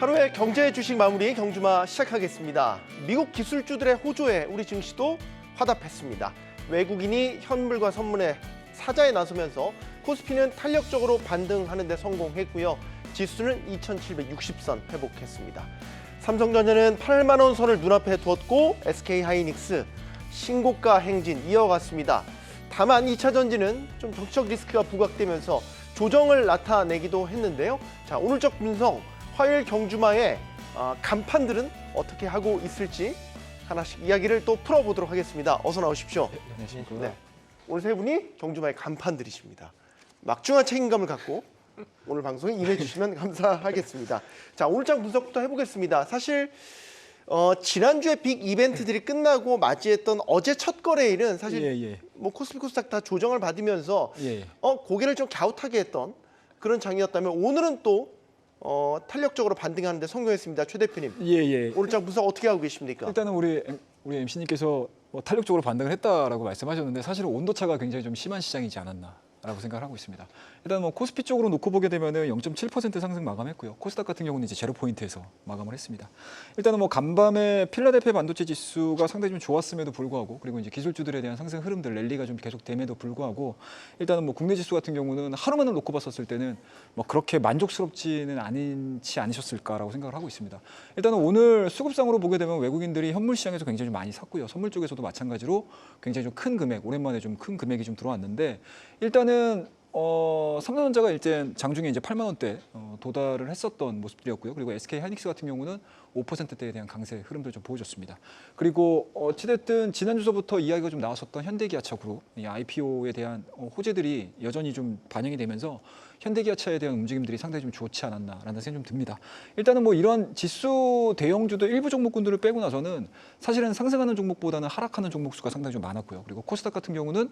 하루의 경제 주식 마무리 경주마 시작하겠습니다. 미국 기술주들의 호조에 우리 증시도 화답했습니다. 외국인이 현물과 선물의 사자에 나서면서 코스피는 탄력적으로 반등하는 데 성공했고요. 지수는 2760선 회복했습니다. 삼성전자는 8만 원 선을 눈앞에 두었고 SK하이닉스 신고가 행진 이어갔습니다. 다만 2차 전지는 좀 정치적 리스크가 부각되면서 조정을 나타내기도 했는데요. 자, 오늘적 분석, 화요일 경주마의 간판들은 어떻게 하고 있을지 하나씩 이야기를 또 풀어보도록 하겠습니다. 어서 나오십시오. 안녕하십니까. 네. 오늘 세 분이 경주마의 간판들이십니다. 막중한 책임감을 갖고 오늘 방송에 임해 주시면 감사하겠습니다. 자, 오늘장 분석부터 해보겠습니다. 사실 지난주에 빅 이벤트들이 끝나고 맞이했던 어제 첫 거래일은 사실 뭐 코스피 코스닥 다 조정을 받으면서 고개를 좀 갸웃하게 했던 그런 장이었다면 오늘은 또 탄력적으로 반등하는 데 성공했습니다. 최 대표님. 오늘장 분석 어떻게 하고 계십니까? 일단은 우리 MC님께서 탄력적으로 반등을 했다라고 말씀하셨는데 사실은 온도차가 굉장히 좀 심한 시장이지 않았나라고 생각을 하고 있습니다. 일단 뭐 코스피 쪽으로 놓고 보게 되면은 0.7% 상승 마감했고요. 코스닥 같은 경우는 이제 0포인트에서 마감을 했습니다. 일단은 뭐 간밤에 필라델피아 반도체 지수가 상당히 좀 좋았음에도 불구하고 그리고 이제 기술주들에 대한 상승 흐름들 랠리가 좀 계속됨에도 불구하고 일단은 뭐 국내 지수 같은 경우는 하루만을 놓고 봤었을 때는 뭐 그렇게 만족스럽지는 않으셨을까라고 생각을 하고 있습니다. 일단은 오늘 수급상으로 보게 되면 외국인들이 현물 시장에서 굉장히 좀 많이 샀고요. 선물 쪽에서도 마찬가지로 굉장히 좀 큰 금액, 오랜만에 좀 큰 금액이 좀 들어왔는데 일단은 삼성전자가 일단 장중에 이제 8만 원대 도달을 했었던 모습들이었고요. 그리고 SK하이닉스 같은 경우는 5%대에 대한 강세 흐름들 좀 보여줬습니다. 그리고 어찌됐든 지난 주서부터 이야기가 좀 나왔었던 현대기아차 그룹 이 IPO에 대한 호재들이 여전히 좀 반영이 되면서 현대기아차에 대한 움직임들이 상당히 좀 좋지 않았나라는 생각이 좀 듭니다. 일단은 뭐 이런 지수 대형주도 일부 종목군들을 빼고 나서는 사실은 상승하는 종목보다는 하락하는 종목 수가 상당히 좀 많았고요. 그리고 코스닥 같은 경우는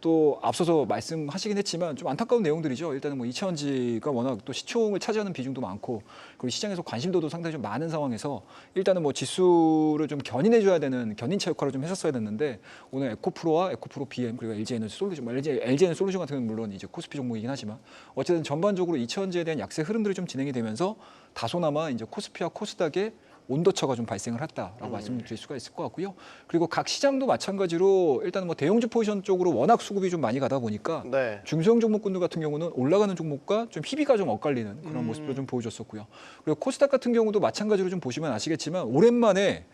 또 앞서서 말씀하시긴 했지만 좀 안타까운 내용들이죠. 일단은 뭐 이차전지가 워낙 또 시총을 차지하는 비중도 많고 그리고 시장에서 관심도도 상당히 좀 많은 상황에서 일단은 뭐 지수를 좀 견인해줘야 되는 견인차 역할을 좀 했었어야 됐는데 오늘 에코프로와 에코프로 BM 그리고 LG에너지 솔루션, LG에너지 솔루션 같은 경우는 물론 이제 코스피 종목이긴 하지만 어쨌든 전반적으로 이차전지에 대한 약세 흐름들이 좀 진행이 되면서 다소나마 이제 코스피와 코스닥의 온도차가 좀 발생을 했다라고 말씀드릴 수가 있을 것 같고요. 그리고 각 시장도 마찬가지로 일단 뭐 대형주 포지션 쪽으로 워낙 수급이 좀 많이 가다 보니까 중소형 종목군들 같은 경우는 올라가는 종목과 좀 희비가 좀 엇갈리는 그런 모습도 좀 보여줬었고요. 그리고 코스닥 같은 경우도 마찬가지로 좀 보시면 아시겠지만 오랜만에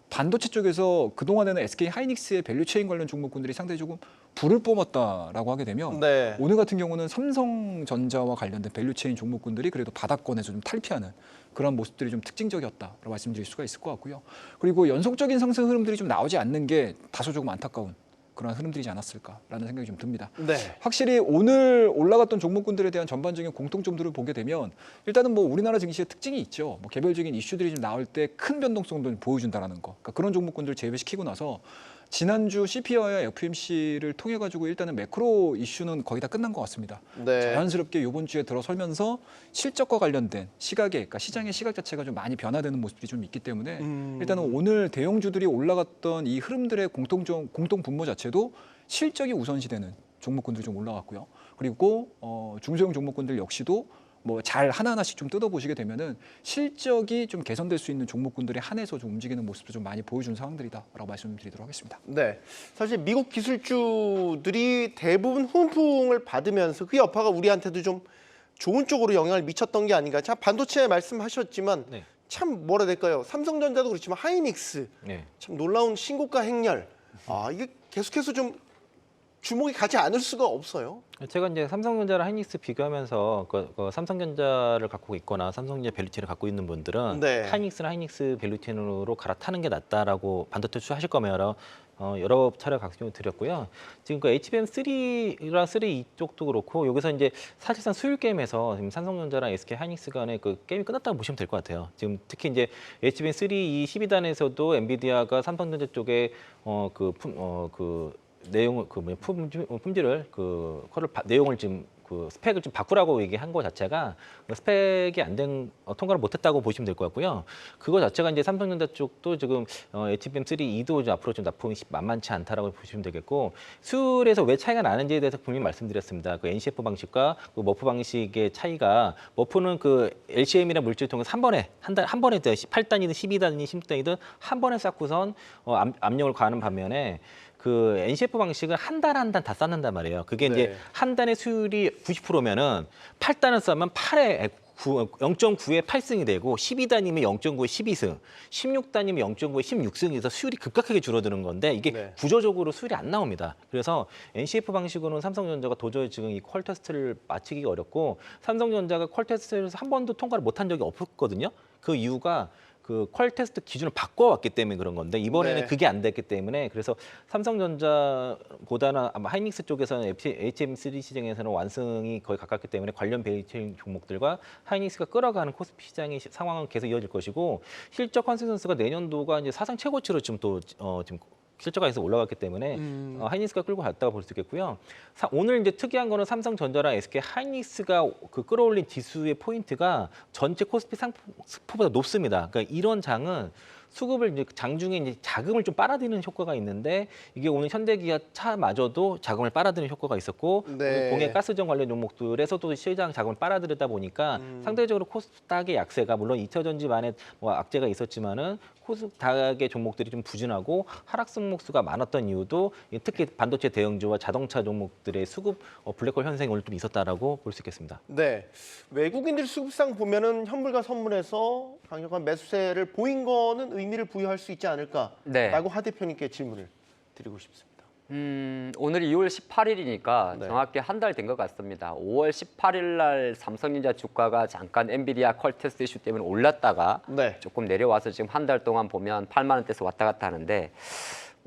반도체 쪽에서 그동안에는 SK하이닉스의 밸류체인 관련 종목군들이 상당히 조금 불을 뿜었다라고 하게 되면 오늘 같은 경우는 삼성전자와 관련된 밸류체인 종목군들이 그래도 바닥권에서 좀 탈피하는 그런 모습들이 좀 특징적이었다라고 말씀드릴 수가 있을 것 같고요. 그리고 연속적인 상승 흐름들이 좀 나오지 않는 게 다소 조금 안타까운 그런 흐름들이지 않았을까라는 생각이 좀 듭니다. 확실히 오늘 올라갔던 종목군들에 대한 전반적인 공통점들을 보게 되면 일단은 뭐 우리나라 증시의 특징이 있죠. 뭐 개별적인 이슈들이 좀 나올 때 큰 변동성도 보여준다라는 거. 그러니까 그런 종목군들을 제외시키고 나서 지난주 CPI와 FOMC를 통해 가지고 일단은 매크로 이슈는 거의 다 끝난 것 같습니다. 자연스럽게 이번 주에 들어서면서 실적과 관련된 시각에, 그러니까 시장의 시각 자체가 좀 많이 변화되는 모습들이 좀 있기 때문에 일단은 오늘 대형주들이 올라갔던 이 흐름들의 공통 분모 자체도 실적이 우선시되는 종목군들이 좀 올라갔고요. 그리고 중소형 종목군들 역시도 뭐 잘 하나하나씩 좀 뜯어보시게 되면은 실적이 좀 개선될 수 있는 종목군들에 한해서 좀 움직이는 모습도 좀 많이 보여준 상황들이다라고 말씀드리도록 하겠습니다. 사실 미국 기술주들이 대부분 훈풍을 받으면서 그 여파가 우리한테도 좀 좋은 쪽으로 영향을 미쳤던 게 아닌가. 참 반도체 말씀하셨지만 참 뭐라 될까요? 삼성전자도 그렇지만 하이닉스 참 놀라운 신고가 행렬. 이게 계속해서 좀 주목이 가지 않을 수가 없어요. 제가 이제 삼성전자랑 하이닉스 비교하면서 삼성전자를 갖고 있거나 삼성전자 밸류체인을 갖고 있는 분들은 하이닉스는 하이닉스 밸류체인으로 갈아타는 게 낫다라고 반도체 추하실 거면 여러 차례 강조드렸고요. 지금 그 HBM3랑 3 이쪽도 그렇고 여기서 이제 사실상 수율 게임에서 지금 삼성전자랑 SK 하이닉스 간의 그 게임이 끝났다고 보시면 될 것 같아요. 지금 특히 이제 HBM3 이 12단에서도 엔비디아가 삼성전자 쪽에 내용을 품질을 내용을 지금 그 스펙을 좀 바꾸라고 얘기한 거 자체가 스펙이 안 된 통과를 못했다고 보시면 될 것 같고요. 그거 자체가 이제 삼성전자 쪽도 지금 HBM3E도 앞으로 좀 납품이 만만치 않다라고 보시면 되겠고 수율에서 왜 차이가 나는지에 대해서 분명히 말씀드렸습니다. 그 NCF 방식과 그 머프 방식의 차이가 머프는 그 LCM이나 물질을 통해서 한 번에 8단이든 12단이든 16단이든 한 번에 쌓고선 압력을 가하는 반면에 그 NCF 방식은 한 단 한 단 다 쌓는단 말이에요. 그게 이제 한 단의 수율이 90%면은 8단을 쌓으면 0.9에 8승이 되고 12단이면 0.9에 12승, 16단이면 0.9에 16승에서 수율이 급격하게 줄어드는 건데 이게 구조적으로 수율이 안 나옵니다. 그래서 NCF 방식으로는 삼성전자가 도저히 지금 이 퀄 테스트를 마치기가 어렵고 삼성전자가 퀄 테스트를 한 번도 통과를 못한 적이 없었거든요. 그 이유가 그 퀄 테스트 기준을 바꿔왔기 때문에 그런 건데 이번에는 그게 안 됐기 때문에 그래서 삼성전자보다는 아마 하이닉스 쪽에서는 HM3 시장에서는 완승이 거의 가깝기 때문에 관련 베이팅 종목들과 하이닉스가 끌어가는 코스피 시장의 상황은 계속 이어질 것이고 실적 컨센서스가 내년도가 이제 사상 최고치로 지금 또 지금 실적가에서 올라갔기 때문에 하이닉스가 끌고 갔다고 볼 수 있겠고요. 오늘 이제 특이한 거는 삼성전자랑 SK 하이닉스가 그 끌어올린 지수의 포인트가 전체 코스피 상품보다 높습니다. 그러니까 이런 장은 수급을 이제 장중에 이제 자금을 좀 빨아들이는 효과가 있는데 이게 오늘 현대기아 차마저도 자금을 빨아들이는 효과가 있었고 공해 가스전 관련 종목들에서도 시장 자금을 빨아들였다 보니까 상대적으로 코스닥의 약세가 물론 2차 전지만의 뭐 악재가 있었지만은 코스닥의 종목들이 좀 부진하고 하락 종목수가 많았던 이유도 특히 반도체 대형주와 자동차 종목들의 수급 블랙홀 현상이 오늘 좀 있었다라고 볼 수 있겠습니다. 네, 외국인들 수급상 보면은 현물과 선물에서 강력한 매수세를 보인 거는 의미를 부여할 수 있지 않을까라고 하 대표님께 질문을 드리고 싶습니다. 오늘이 2월 18일이니까 정확히 한 달 된 것 같습니다. 5월 18일 날 삼성전자 주가가 잠깐 엔비디아 퀄 테스트 이슈 때문에 올랐다가 조금 내려와서 지금 한 달 동안 보면 8만 원대에서 왔다 갔다 하는데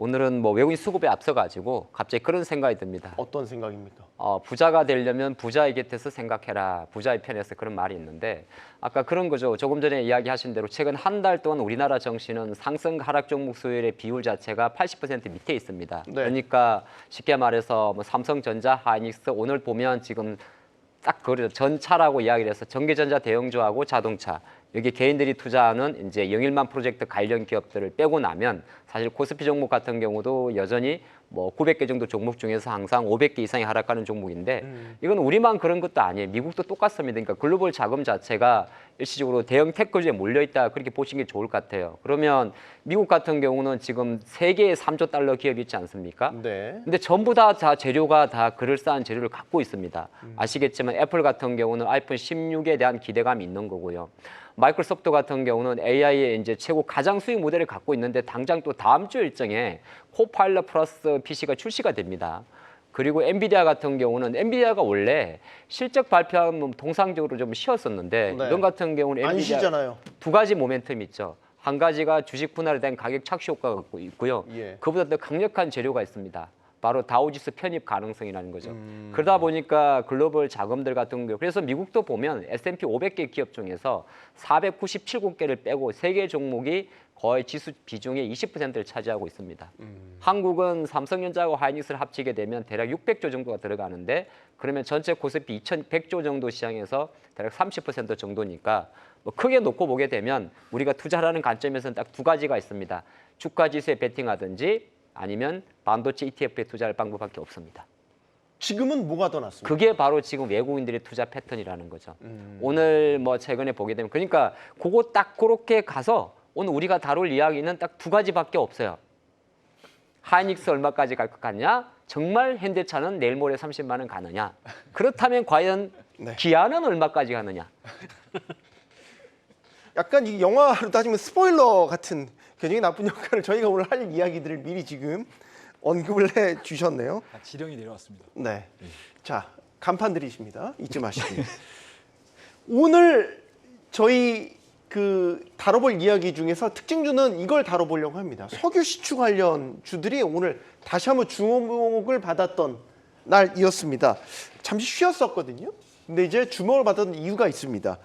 오늘은 뭐 외국인 수급에 앞서가지고 갑자기 그런 생각이 듭니다. 어떤 생각입니까? 부자가 되려면 부자의 곁에서 생각해라. 부자의 편에서 그런 말이 있는데 아까 그런 거죠. 조금 전에 이야기하신 대로 최근 한 달 동안 우리나라 증시는 상승 하락 종목 수율의 비율 자체가 80% 밑에 있습니다. 그러니까 쉽게 말해서 뭐 삼성전자, 하이닉스 오늘 보면 지금 딱 그래요. 전차라고 이야기를 해서 전기전자 대형주하고 자동차 여기 개인들이 투자하는 이제 영일만 프로젝트 관련 기업들을 빼고 나면 사실 코스피 종목 같은 경우도 여전히 뭐 900개 정도 종목 중에서 항상 500개 이상이 하락하는 종목인데 이건 우리만 그런 것도 아니에요. 미국도 똑같습니다. 그러니까 글로벌 자금 자체가 일시적으로 대형 테크주에 몰려있다 그렇게 보시는 게 좋을 것 같아요. 그러면 미국 같은 경우는 지금 세계에 3조 달러 기업이 있지 않습니까? 근데 전부 다 재료가 다 그럴싸한 재료를 갖고 있습니다. 아시겠지만 애플 같은 경우는 아이폰 16에 대한 기대감이 있는 거고요. 마이크로소프트 같은 경우는 AI의 이제 최고 가장 수익 모델을 갖고 있는데 당장 또 다음 주 일정에 코파일럿 플러스 PC가 출시가 됩니다. 그리고 엔비디아 같은 경우는 엔비디아가 원래 실적 발표하면 통상적으로 좀 쉬었었는데 이번 같은 경우는 엔비디아 두 가지 모멘텀이 있죠. 한 가지가 주식 분할에 대한 가격 착시 효과가 있고요. 그보다 더 강력한 재료가 있습니다. 바로 다우지수 편입 가능성이라는 거죠. 그러다 보니까 글로벌 자금들 같은 경우 그래서 미국도 보면 S&P 500개 기업 중에서 497개를 빼고 3개 종목이 거의 지수 비중의 20%를 차지하고 있습니다. 한국은 삼성전자하고 하이닉스를 합치게 되면 대략 600조 정도가 들어가는데 그러면 전체 코스피 2100조 정도 시장에서 대략 30% 정도니까 뭐 크게 놓고 보게 되면 우리가 투자하는 관점에서는 딱 두 가지가 있습니다. 주가 지수에 베팅하든지 아니면 반도체 ETF에 투자할 방법밖에 없습니다. 지금은 뭐가 더 낫습니까? 그게 바로 지금 외국인들의 투자 패턴이라는 거죠. 오늘 뭐 최근에 보게 되면 그러니까 그거 딱 그렇게 가서 오늘 우리가 다룰 이야기는 딱 두 가지밖에 없어요. 하이닉스 얼마까지 갈 것 같냐? 정말 현대차는 내일 모레 30만 원 가느냐? 그렇다면 과연 기아는 얼마까지 가느냐? 약간 이 영화로 따지면 스포일러 같은 굉장히 나쁜 역할을 저희가 오늘 할 이야기들을 미리 지금 언급을 해 주셨네요. 지령이 내려왔습니다. 네. 자, 간판 들이십니다. 잊지 마시고. 오늘 저희 다뤄볼 이야기 중에서 특징주는 이걸 다뤄보려고 합니다. 석유 시추 관련 주들이 오늘 다시 한번 주목을 받았던 날이었습니다. 잠시 쉬었었거든요. 근데 이제 주목을 받았던 이유가 있습니다.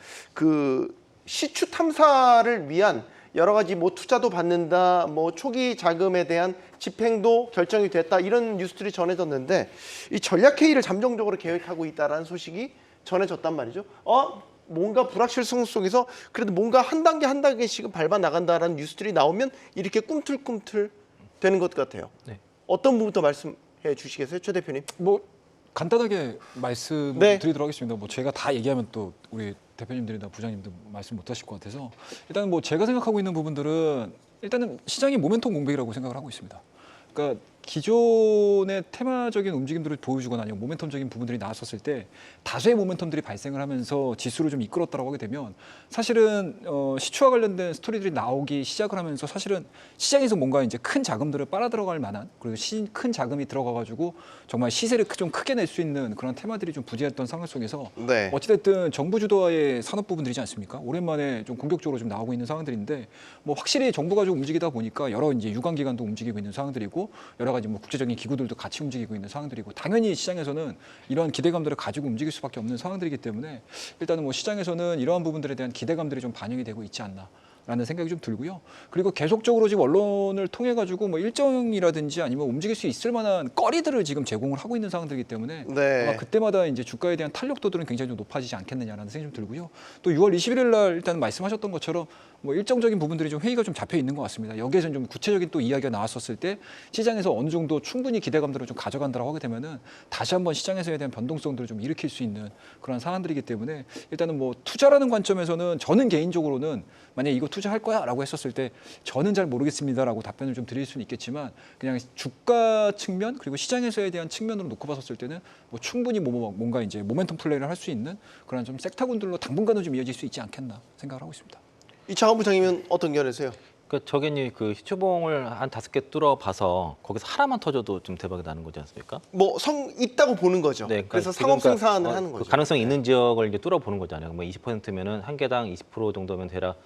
시추 탐사를 위한 여러 가지 뭐 투자도 받는다, 뭐 초기 자금에 대한 집행도 결정이 됐다 이런 뉴스들이 전해졌는데 이 전략 회의를 잠정적으로 계획하고 있다라는 소식이 전해졌단 말이죠. 뭔가 불확실성 속에서 그래도 뭔가 한 단계 한 단계씩은 밟아 나간다라는 뉴스들이 나오면 이렇게 꿈틀꿈틀 되는 것 같아요. 네. 어떤 부분부터 말씀해 주시겠어요, 최 대표님? 뭐 간단하게 말씀을 네. 드리도록 하겠습니다. 뭐 제가 다 얘기하면 또 우리 대표님들이나 부장님들 말씀 못 하실 것 같아서 일단 뭐 제가 생각하고 있는 부분들은 일단은 시장이 모멘텀 공백이라고 생각을 하고 있습니다. 그러니까 기존의 테마적인 움직임들을 보여주거나 아니면 모멘텀적인 부분들이 나왔었을 때 다수의 모멘텀들이 발생을 하면서 지수를 좀 이끌었다고 하게 되면 사실은 시추와 관련된 스토리들이 나오기 시작을 하면서 사실은 시장에서 뭔가 이제 큰 자금들을 빨아 들어갈 만한 그리고 큰 자금이 들어가가지고 정말 시세를 좀 크게 낼 수 있는 그런 테마들이 좀 부재했던 상황 속에서 네. 어찌됐든 정부 주도의 산업 부분들이지 않습니까? 오랜만에 좀 공격적으로 좀 나오고 있는 상황들인데 뭐 확실히 정부가 좀 움직이다 보니까 여러 이제 유관 기관도 움직이고 있는 상황들이고 여러 가지 뭐 국제적인 기구들도 같이 움직이고 있는 상황들이고 당연히 시장에서는 이러한 기대감들을 가지고 움직일 수밖에 없는 상황들이기 때문에 일단은 뭐 시장에서는 이러한 부분들에 대한 기대감들이 좀 반영이 되고 있지 않나. 라는 생각이 좀 들고요. 그리고 계속적으로 지금 언론을 통해 가지고 뭐 일정이라든지 아니면 움직일 수 있을 만한 거리들을 지금 제공을 하고 있는 상황들이기 때문에 네. 아마 그때마다 이제 주가에 대한 탄력도들은 굉장히 좀 높아지지 않겠느냐라는 생각이 좀 들고요. 또 6월 21일 날 일단 말씀하셨던 것처럼 뭐 일정적인 부분들이 좀 회의가 좀 잡혀 있는 것 같습니다. 여기에서는 좀 구체적인 또 이야기가 나왔었을 때 시장에서 어느 정도 충분히 기대감들을 좀 가져간다라고 하게 되면은 다시 한번 시장에서에 대한 변동성들을 좀 일으킬 수 있는 그런 상황들이기 때문에 일단은 뭐 투자라는 관점에서는 저는 개인적으로는 만약에 이거 투자할 거야라고 했었을 때 저는 잘 모르겠습니다라고 답변을 좀 드릴 수는 있겠지만 그냥 주가 측면 그리고 시장에서에 대한 측면으로 놓고 봤었을 때는 뭐 충분히 뭔가 이제 모멘텀 플레이를 할 수 있는 그런 좀 섹터군들로 당분간은 좀 이어질 수 있지 않겠나 생각을 하고 있습니다. 이창환 부장님은 어떤 견해세요? 그러니까 저게 그 시추봉을 한 5개 뚫어봐서 거기서 하나만 터져도 좀 대박이 나는 거지 않습니까? 뭐 있다고 보는 거죠. 네, 그러니까 그래서 지금 상업 생산을 하는 그 거죠. 가능성이 있는 지역을 이제 뚫어보는 거잖아요. 뭐 20%면은 한 개당 20% 정도면 대략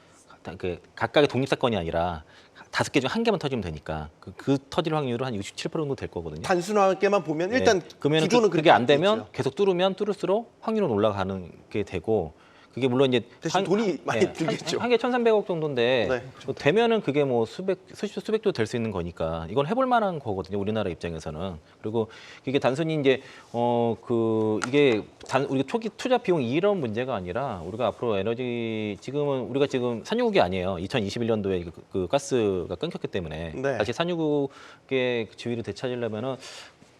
그 각각의 독립 사건이 아니라 5개 중 한 개만 터지면 되니까 그 터질 확률은 한 67% 정도 될 거거든요. 단순하게만 보면 일단 그러면 기존은 그게 안 그렇게 되면 있죠. 계속 뚫으면 뚫을수록 확률은 올라가는 게 되고 그게 물론 이제 대신 돈이 많이 들겠죠. 한 개 1,300억 정도인데 네. 뭐 되면은 그게 뭐 수백조 될 수 있는 거니까 이건 해볼 만한 거거든요. 우리나라 입장에서는. 그리고 이게 단순히 이제 우리가 초기 투자 비용 이런 문제가 아니라 우리가 앞으로 에너지 우리가 지금 산유국이 아니에요. 2021년도에 그 가스가 끊겼기 때문에 네. 다시 산유국의 지위를 되찾으려면은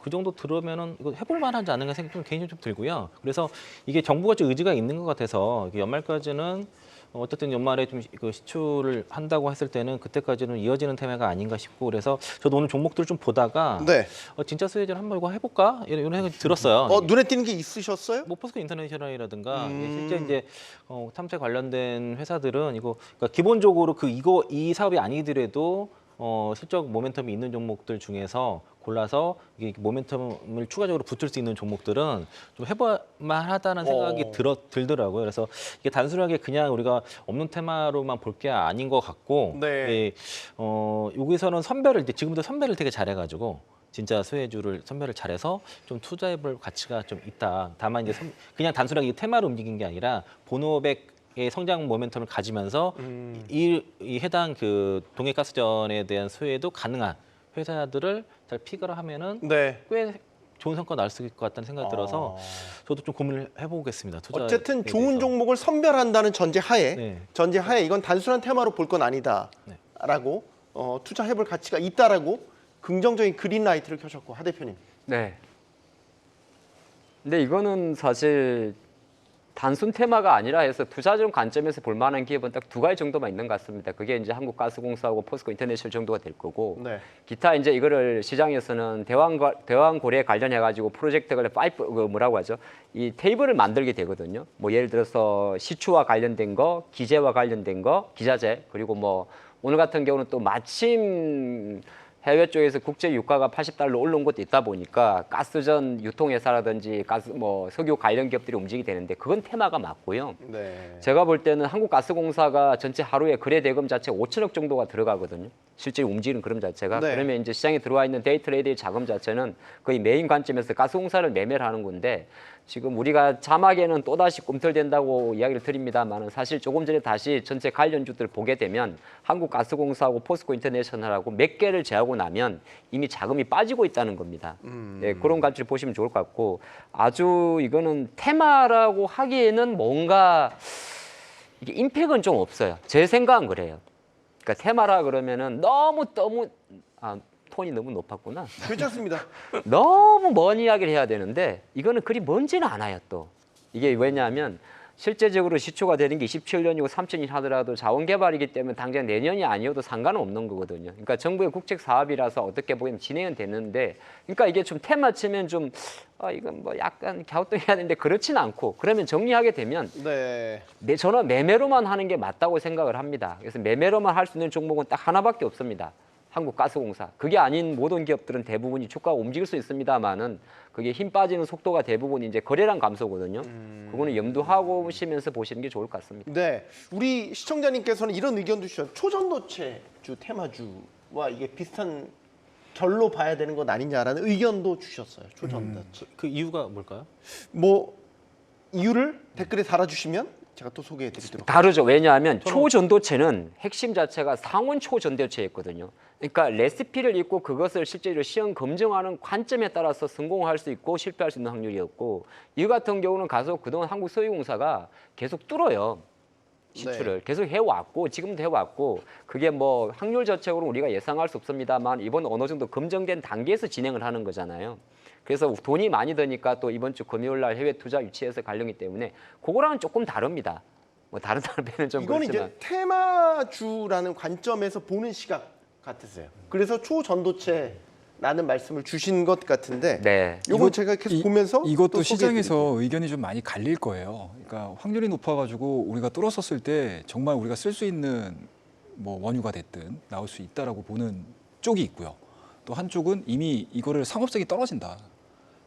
그 정도 들으면은 이거 해볼 만하지 않은가 생각이 좀 개인적으로 좀 들고요. 그래서 이게 정부가 좀 의지가 있는 것 같아서 연말까지는 어쨌든 연말에 좀 그 시추를 한다고 했을 때는 그때까지는 이어지는 테마가 아닌가 싶고 그래서 저도 오늘 종목들을 좀 보다가 네. 진짜 수혜제를 한번 이거 해볼까 이런 생각이 들었어요. 눈에 띄는 게 있으셨어요? 뭐 포스코 인터내셔널이라든가 실제 이제 탐색 관련된 회사들은 이거 그러니까 기본적으로 이 사업이 아니더라도 실적 모멘텀이 있는 종목들 중에서 골라서 이게 모멘텀을 추가적으로 붙을 수 있는 종목들은 좀 해볼만하다는 생각이 들더라고요. 그래서 이게 단순하게 그냥 우리가 없는 테마로만 볼 게 아닌 것 같고, 네. 여기서는 선별을 이제 지금부터 선별을 되게 잘해가지고. 진짜 수혜주를 선별을 잘해서 좀 투자해볼 가치가 좀 있다. 다만 이제 그냥 단순하게 테마로 움직인 게 아니라 본호백의 성장 모멘텀을 가지면서 이 해당 그 동해가스전에 대한 수혜도 가능한 회사들을 잘 픽을 하면은 네. 꽤 좋은 성과 날 수 있을 것 같다는 생각이 들어서 저도 좀 고민을 해보겠습니다. 투자에 어쨌든 좋은 대해서. 종목을 선별한다는 전제하에 네. 이건 단순한 테마로 볼 건 아니다라고 투자해볼 가치가 있다라고 긍정적인 그린라이트를 켜셨고 하 대표님. 네. 근데 이거는 사실 단순 테마가 아니라 해서 투자적 관점에서 볼 만한 기업은 딱 2가지 정도만 있는 것 같습니다. 그게 이제 한국가스공사하고 포스코 인터내셔널 정도가 될 거고 네. 기타 이제 이거를 시장에서는 대왕고래 관련해 가지고 프로젝트가 파이프 뭐라고 하죠? 이 테이블을 만들게 되거든요. 뭐 예를 들어서 시추와 관련된 거, 기재와 관련된 거, 기자재 그리고 뭐 오늘 같은 경우는 또 마침 해외 쪽에서 국제 유가가 80달러 올라온 것도 있다 보니까 가스전 유통회사라든지 석유 관련 기업들이 움직이게 되는데 그건 테마가 맞고요. 네. 제가 볼 때는 한국가스공사가 전체 하루에 거래 대금 자체가 5천억 정도가 들어가거든요. 실제 움직이는 그럼 자체가. 네. 그러면 이제 시장에 들어와 있는 데이트레이드의 자금 자체는 거의 메인 관점에서 가스공사를 매매를 하는 건데 지금 우리가 자막에는 또다시 꿈틀댄다고 이야기를 드립니다만 사실 조금 전에 다시 전체 관련주들 보게 되면 한국가스공사하고 포스코 인터내셔널하고 몇 개를 제하고 나면 이미 자금이 빠지고 있다는 겁니다. 네, 그런 관점을 보시면 좋을 것 같고 아주 이거는 테마라고 하기에는 뭔가 이게 임팩은 좀 없어요. 제 생각은 그래요. 그러니까 테마라 그러면은 너무 톤이 너무 높았구나. 괜찮습니다. 너무 먼 이야기를 해야 되는데 이거는 그리 먼지는 않아요 또. 이게 왜냐하면 실제적으로 시초가 되는 게 27년이고 3천이 하더라도 자원개발이기 때문에 당장 내년이 아니어도 상관은 없는 거거든요. 그러니까 정부의 국책 사업이라서 어떻게 보면 진행은 되는데 그러니까 이게 좀 테마 치면 좀 이건 뭐 약간 갸우뚱해야 되는데 그렇지는 않고 그러면 정리하게 되면 네. 저는 매매로만 하는 게 맞다고 생각을 합니다. 그래서 매매로만 할 수 있는 종목은 딱 하나밖에 없습니다. 한국가스공사. 그게 아닌 모든 기업들은 대부분이 주가가 움직일 수 있습니다만은 그게 힘 빠지는 속도가 대부분 이제 거래량 감소거든요. 그거는 염두하고 보시면서 보시는 게 좋을 것 같습니다. 네, 우리 시청자님께서는 이런 의견도 주셨어요. 초전도체주 테마주와 이게 비슷한 결로 봐야 되는 것 아니냐라는 의견도 주셨어요. 초전도체. 그 이유가 뭘까요? 뭐 이유를 댓글에 달아주시면 제가 또 소개해드리도록. 다르죠. 왜냐하면 초전도체는 핵심 자체가 상온 초전도체였거든요. 그러니까 레시피를 읽고 그것을 실제로 시험 검증하는 관점에 따라서 성공할 수 있고 실패할 수 있는 확률이었고 이 같은 경우는 가서 그동안 한국석유공사가 계속 뚫어요. 시추를 계속 해왔고 지금도 해왔고 그게 뭐 확률 자체로 우리가 예상할 수 없습니다만 이번 어느 정도 검증된 단계에서 진행을 하는 거잖아요. 그래서 돈이 많이 드니까 또 이번 주 금요일 날 해외 투자 유치해서 관련이기 때문에 그거랑은 조금 다릅니다. 뭐 다른 사람들은 좀 이거는 그렇지만. 이제 테마주라는 관점에서 보는 시각 같으세요. 그래서 초전도체라는 말씀을 주신 것 같은데 네. 이건 제가 계속 보면서 이것도 또 시장에서 소개해드릴게요. 의견이 좀 많이 갈릴 거예요. 그러니까 확률이 높아가지고 우리가 뚫었었을 때 정말 우리가 쓸 수 있는 뭐 원유가 됐든 나올 수 있다라고 보는 쪽이 있고요. 또 한쪽은 이미 이거를 상업성이 떨어진다.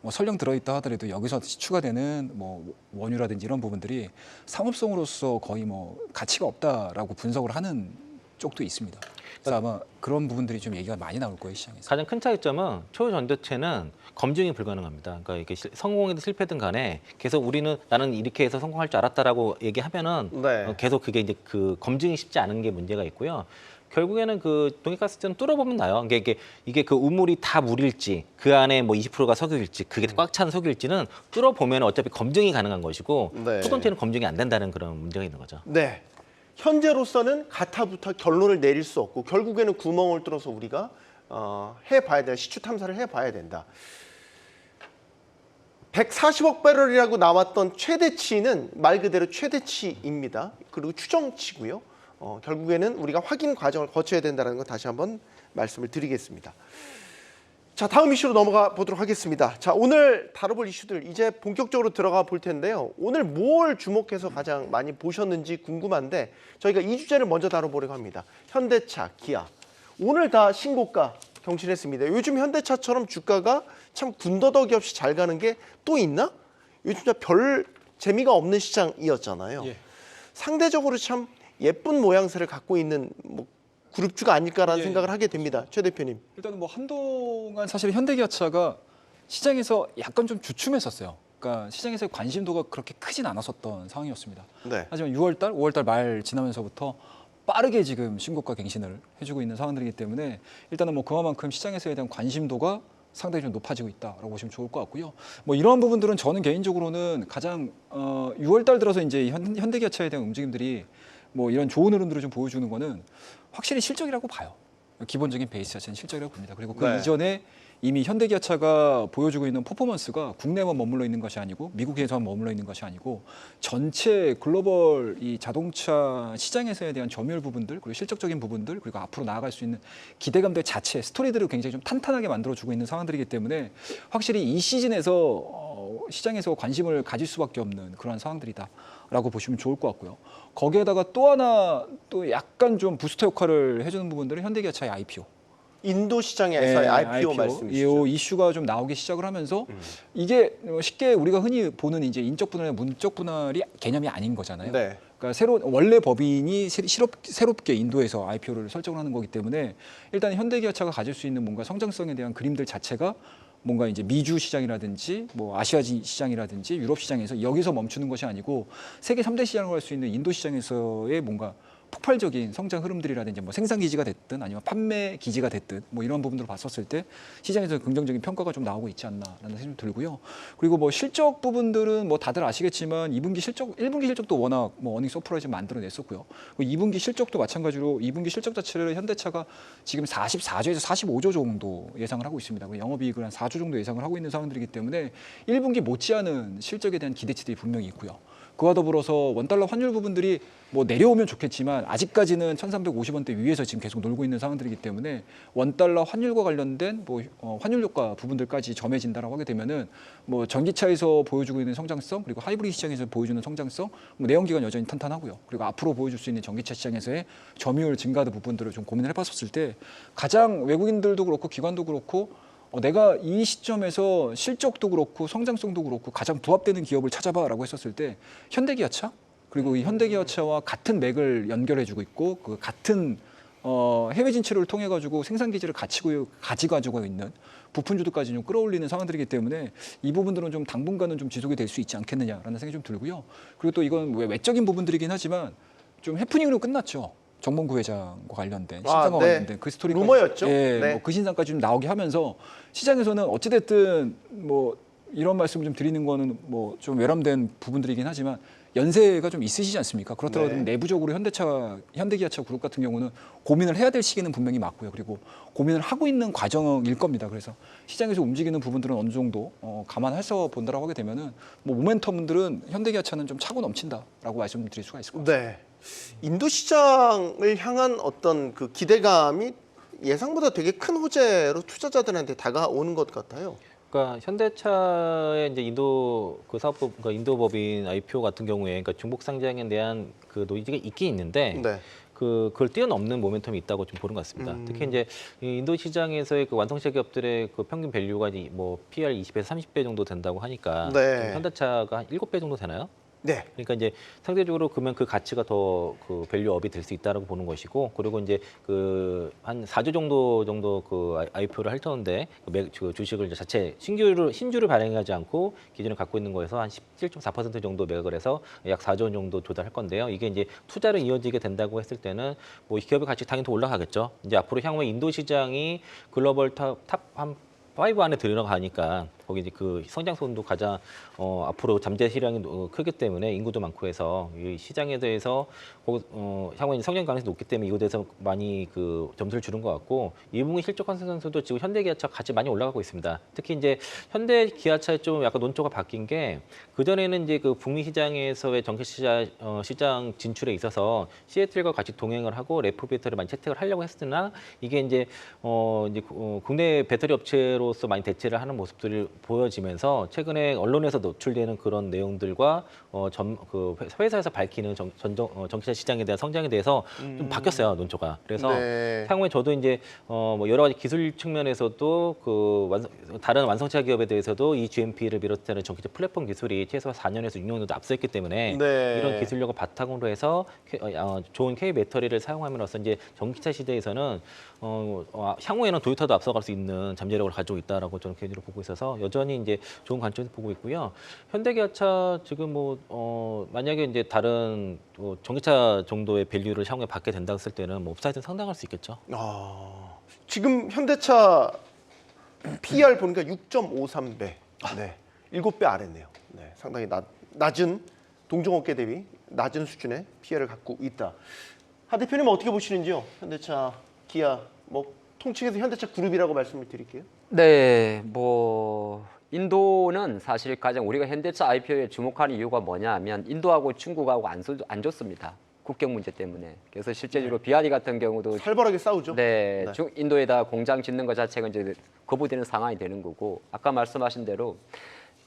뭐 설령 들어있다 하더라도 여기서 시추가 되는 뭐 원유라든지 이런 부분들이 상업성으로서 거의 뭐 가치가 없다라고 분석을 하는 쪽도 있습니다. 그래서 아마 그런 부분들이 좀 얘기가 많이 나올 거예요, 시장에서. 가장 큰 차이점은 초전도체는 검증이 불가능합니다. 그러니까 이게 성공이든 실패든 간에 계속 우리는 나는 이렇게 해서 성공할 줄 알았다라고 얘기하면은 네. 계속 그게 이제 그 검증이 쉽지 않은 게 문제가 있고요. 결국에는 그 동해가스는 뚫어보면 나요. 이게 그 우물이 다 물일지 그 안에 뭐 20%가 석유일지 그게 꽉 찬 석유일지는 뚫어보면 어차피 검증이 가능한 것이고 네. 초전도체는 검증이 안 된다는 그런 문제가 있는 거죠. 네. 현재로서는 가타부타 결론을 내릴 수 없고 결국에는 구멍을 뚫어서 우리가 해봐야 된다. 시추 탐사를 해봐야 된다. 140억 배럴이라고 나왔던 최대치는 말 그대로 최대치입니다. 그리고 추정치고요. 결국에는 우리가 확인 과정을 거쳐야 된다는 거 다시 한번 말씀을 드리겠습니다. 자, 다음 이슈로 넘어가 보도록 하겠습니다. 자, 오늘 다뤄볼 이슈들 이제 본격적으로 들어가 볼 텐데요. 오늘 뭘 주목해서 가장 많이 보셨는지 궁금한데 저희가 이 주제를 먼저 다뤄보려고 합니다. 현대차, 기아. 오늘 다 신고가 경신했습니다. 요즘 현대차처럼 주가가 참 군더더기 없이 잘 가는 게 또 있나? 요즘 진짜 별 재미가 없는 시장이었잖아요. 예. 상대적으로 참 예쁜 모양새를 갖고 있는 뭐 그룹주가 아닐까라는 예, 생각을 하게 됩니다. 최 대표님. 일단은 뭐 한동안 사실 현대기아차가 시장에서 약간 좀 주춤했었어요. 그러니까 시장에서의 관심도가 그렇게 크진 않았었던 상황이었습니다. 네. 하지만 6월달, 5월달 말 지나면서부터 빠르게 지금 신고가 갱신을 해주고 있는 상황들이기 때문에 일단은 뭐 그만큼 시장에서에 대한 관심도가 상당히 좀 높아지고 있다라고 보시면 좋을 것 같고요. 뭐 이러한 부분들은 저는 개인적으로는 가장 6월달 들어서 이제 현대기아차에 대한 움직임들이 뭐 이런 좋은 흐름들을 좀 보여주는 거는 확실히 실적이라고 봐요. 기본적인 베이스 자체는 실적이라고 봅니다. 그리고 그 네. 이전에 이미 현대기아차가 보여주고 있는 퍼포먼스가 국내만 머물러 있는 것이 아니고 미국에서만 머물러 있는 것이 아니고 전체 글로벌 이 자동차 시장에서에 대한 점유율 부분들 그리고 실적적인 부분들 그리고 앞으로 나아갈 수 있는 기대감들 자체 스토리들을 굉장히 좀 탄탄하게 만들어주고 있는 상황들이기 때문에 확실히 이 시즌에서 시장에서 관심을 가질 수밖에 없는 그런 상황들이다라고 보시면 좋을 것 같고요. 거기에다가 또 하나 또 약간 좀 부스터 역할을 해주는 부분들은 현대기아차의 IPO. 인도 시장에서의 IPO 말씀이시죠. 이 이슈가 좀 나오기 시작을 하면서 이게 쉽게 우리가 흔히 보는 이제 인적 분할이나 문적 분할이 개념이 아닌 거잖아요. 네. 그러니까 원래 법인이 새롭게 인도에서 IPO를 설정을 하는 거기 때문에 일단 현대기아차가 가질 수 있는 뭔가 성장성에 대한 그림들 자체가 뭔가 이제 미주 시장이라든지 뭐 아시아 시장이라든지 유럽 시장에서 여기서 멈추는 것이 아니고 세계 3대 시장으로 할 수 있는 인도 시장에서의 뭔가 폭발적인 성장 흐름들이라든지 뭐 생산 기지가 됐든 아니면 판매 기지가 됐든 뭐 이런 부분들을 봤었을 때 시장에서 긍정적인 평가가 좀 나오고 있지 않나라는 생각이 좀 들고요. 그리고 뭐 실적 부분들은 뭐 다들 아시겠지만 2분기 실적, 1분기 실적도 워낙 뭐 어닝 서프라이즈 만들어냈었고요. 2분기 실적도 마찬가지로 2분기 실적 자체를 현대차가 지금 44조에서 45조 정도 예상을 하고 있습니다. 영업이익을 한 4조 정도 예상을 하고 있는 상황들이기 때문에 1분기 못지않은 실적에 대한 기대치들이 분명히 있고요. 그와 더불어서 원달러 환율 부분들이 뭐 내려오면 좋겠지만 아직까지는 1,350원대 위에서 지금 계속 놀고 있는 상황들이기 때문에 원달러 환율과 관련된 뭐 환율 효과 부분들까지 점해진다라고 하게 되면은 뭐 전기차에서 보여주고 있는 성장성 그리고 하이브리드 시장에서 보여주는 성장성 뭐 내연기관 여전히 탄탄하고요. 그리고 앞으로 보여줄 수 있는 전기차 시장에서의 점유율 증가 부분들을 좀 고민을 해봤었을 때 가장 외국인들도 그렇고 기관도 그렇고 내가 이 시점에서 실적도 그렇고 성장성도 그렇고 가장 부합되는 기업을 찾아봐라고 했었을 때 현대기아차 그리고 이 현대기아차와 같은 맥을 연결해주고 있고 그 같은 해외 진출을 통해 가지고 생산 기지를 가지고 있는 부품주도까지 좀 끌어올리는 상황들이기 때문에 이 부분들은 좀 당분간은 좀 지속이 될 수 있지 않겠느냐라는 생각이 좀 들고요. 그리고 또 이건 외적인 부분들이긴 하지만 좀 해프닝으로 끝났죠. 정몽구 회장과 관련된 신상과 관련된 그 스토리가 루머였죠. 예, 네. 뭐 그 신상까지 좀 나오게 하면서 시장에서는 어찌됐든 뭐 이런 말씀 좀 드리는 거는 뭐 좀 외람된 부분들이긴 하지만 연세가 좀 있으시지 않습니까? 그렇더라도 네. 내부적으로 현대기아차 그룹 같은 경우는 고민을 해야 될 시기는 분명히 맞고요. 그리고 고민을 하고 있는 과정일 겁니다. 그래서 시장에서 움직이는 부분들은 어느 정도 감안해서 본다라고 하게 되면은 뭐 모멘텀들은 현대기아차는 좀 차고 넘친다라고 말씀드릴 수가 있을 것 같습니다. 네. 인도 시장을 향한 어떤 그 기대감이 예상보다 되게 큰 호재로 투자자들한테 다가오는 것 같아요. 그러니까 현대차의 이제 인도 그 사업법, 그러니까 인도 법인 IPO 같은 경우에 그러니까 중복 상장에 대한 그 노이즈가 있긴 있는데 네. 그걸 뛰어넘는 모멘텀이 있다고 좀 보는 것 같습니다. 특히 이제 이 인도 시장에서의 그 완성차 기업들의 그 평균 밸류가 뭐 PR 20에서 30배 정도 된다고 하니까 네. 현대차가 한 7배 정도 되나요? 네. 그러니까 이제 상대적으로 그러면 그 가치가 더 그 밸류업이 될 수 있다라고 보는 것이고, 그리고 이제 그 한 4조 정도 그 IPO를 할 터인데 그 주식을 이제 자체 신주를 발행하지 않고 기존에 갖고 있는 거에서 한 17.4% 정도 매각을 해서 약 4조 원 정도 조달할 건데요. 이게 이제 투자로 이어지게 된다고 했을 때는 뭐 이 기업의 가치 당연히 더 올라가겠죠. 이제 앞으로 향후에 인도 시장이 글로벌 탑 5 안에 들어가니까 거기 이제 그 성장성도 가장 앞으로 잠재 시장이 크기 때문에 인구도 많고 해서 이 시장에 대해서 향후에 성장 가능성이 높기 때문에 이거에 대해서 많이 그 점수를 주는 것 같고, 2분기 실적 컨센서스도 지금 현대기아차 같이 많이 올라가고 있습니다. 특히 이제 현대기아차의 좀 약간 논조가 바뀐 게, 그 전에는 이제 그 북미 시장에서의 전기차 시장 진출에 있어서 시애틀과 같이 동행을 하고 래프 배터리를 많이 채택을 하려고 했으나 이게 이제 국내 배터리 업체로서 많이 대체를 하는 모습들을 보여지면서 최근에 언론에서 노출되는 그런 내용들과 그 회사에서 밝히는 전기차 시장에 대한 성장에 대해서 좀 바뀌었어요, 논조가. 그래서 네. 향후에 저도 이제 뭐 여러 가지 기술 측면에서도 다른 완성차 기업에 대해서도 이 GMP를 비롯한 전기차 플랫폼 기술이 최소 4년에서 6년 정도 앞서있기 때문에 네. 이런 기술력을 바탕으로 해서 좋은 K 배터리를 사용함으로써 이제 전기차 시대에서는 향후에는 도요타도 앞서갈 수 있는 잠재력을 가지고 있다라고 저는 개인적으로 보고 있어서 여전히 이제 좋은 관점에서 보고 있고요. 현대기아차 지금 뭐 만약에 이제 다른 전기차 정도의 밸류를 향후에 받게 된다고 했을 때는 뭐 업사이드는 상당할 수 있겠죠. 지금 현대차 PR 보니까 6.53배. 네. 7배 아래네요. 네. 상당히 낮은 동종업계 대비 낮은 수준의 PR을 갖고 있다. 하 대표님 어떻게 보시는지요? 현대차, 기아, 뭐 통칭해서 현대차 그룹이라고 말씀을 드릴게요. 네, 뭐 인도는 사실 가장 우리가 현대차 IPO에 주목하는 이유가 뭐냐 하면 인도하고 중국하고 안 좋습니다. 국경 문제 때문에. 그래서 실제적으로 비아디 같은 경우도 살벌하게 싸우죠. 네, 인도에다 공장 짓는 것 자체가 이제 거부되는 상황이 되는 거고, 아까 말씀하신 대로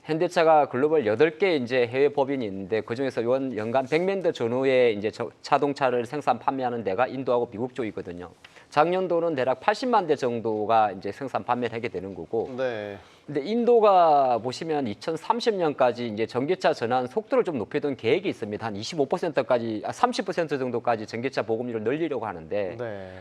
현대차가 글로벌 8개 이제 해외 법인이 있는데 그중에서 연간 100만 대 전후의 이제 자동차를 생산 판매하는 데가 인도하고 미국 쪽이거든요. 작년도는 대략 80만 대 정도가 이제 생산 판매를 하게 되는 거고. 네. 근데 인도가 보시면 2030년까지 이제 전기차 전환 속도를 좀 높이던 계획이 있습니다. 한 25%까지, 30% 정도까지 전기차 보급률을 늘리려고 하는데, 네.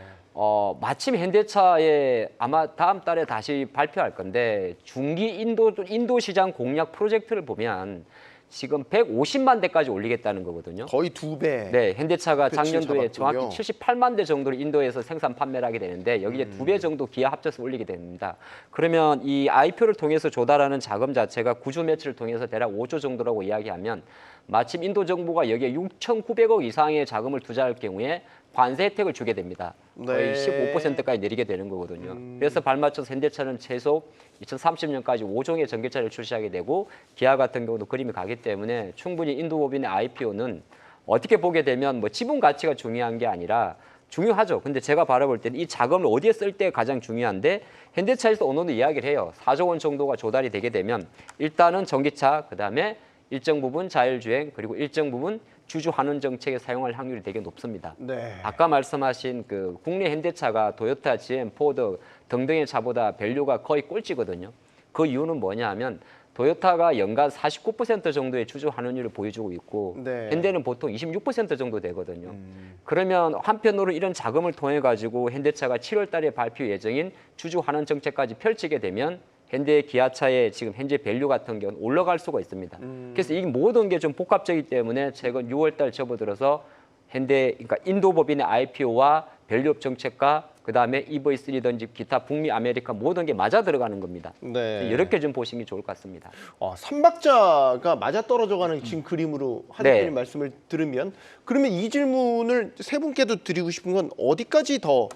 마침 현대차에 아마 다음 달에 다시 발표할 건데 중기 인도 시장 공략 프로젝트를 보면 지금 150만 대까지 올리겠다는 거거든요. 거의 2배. 네, 현대차가 배치를 작년도에 잡았군요. 정확히 78만 대 정도를 인도에서 생산 판매를 하게 되는데 여기에 2배 정도 기아 합쳐서 올리게 됩니다. 그러면 이 IPO를 통해서 조달하는 자금 자체가 구조 매출을 통해서 대략 5조 정도라고 이야기하면 마침 인도 정부가 여기에 6,900억 이상의 자금을 투자할 경우에 관세 혜택을 주게 됩니다. 거의 네. 15%까지 내리게 되는 거거든요. 그래서 발맞춰서 현대차는 최소 2030년까지 5종의 전기차를 출시하게 되고 기아 같은 경우도 그림이 가기 때문에 충분히 인도법인의 IPO는 어떻게 보게 되면 뭐 지분 가치가 중요한 게 아니라 중요하죠. 근데 제가 바라볼 때는 이 자금을 어디에 쓸 때 가장 중요한데 현대차에서 어느 정도 이야기를 해요. 4조 원 정도가 조달이 되게 되면 일단은 전기차, 그다음에 일정 부분 자율주행, 그리고 일정 부분 주주 환원 정책에 사용할 확률이 되게 높습니다. 네. 아까 말씀하신 그 국내 현대차가 토요타, GM, 포드 등등의 차보다 밸류가 거의 꼴찌거든요. 그 이유는 뭐냐 하면 토요타가 연간 49% 정도의 주주 환원율을 보여주고 있고 네. 현대는 보통 26% 정도 되거든요. 그러면 한편으로 이런 자금을 통해 가지고 현대차가 7월 달에 발표 예정인 주주 환원 정책까지 펼치게 되면 현대 기아차의 지금 현재 밸류 같은 경우는 올라갈 수가 있습니다. 그래서 이 모든 게 좀 복합적이기 때문에 최근 6월 달 접어들어서 현대, 그러니까 인도법인의 IPO와 밸류업 정책과 그다음에 EV3든지 기타 북미 아메리카 모든 게 맞아 들어가는 겁니다. 네. 이렇게 좀 보시는 게 좋을 것 같습니다. 삼박자가 맞아 떨어져가는 지금 그림으로 하 대표님 네. 말씀을 들으면 그러면 이 질문을 세 분께도 드리고 싶은 건 어디까지 더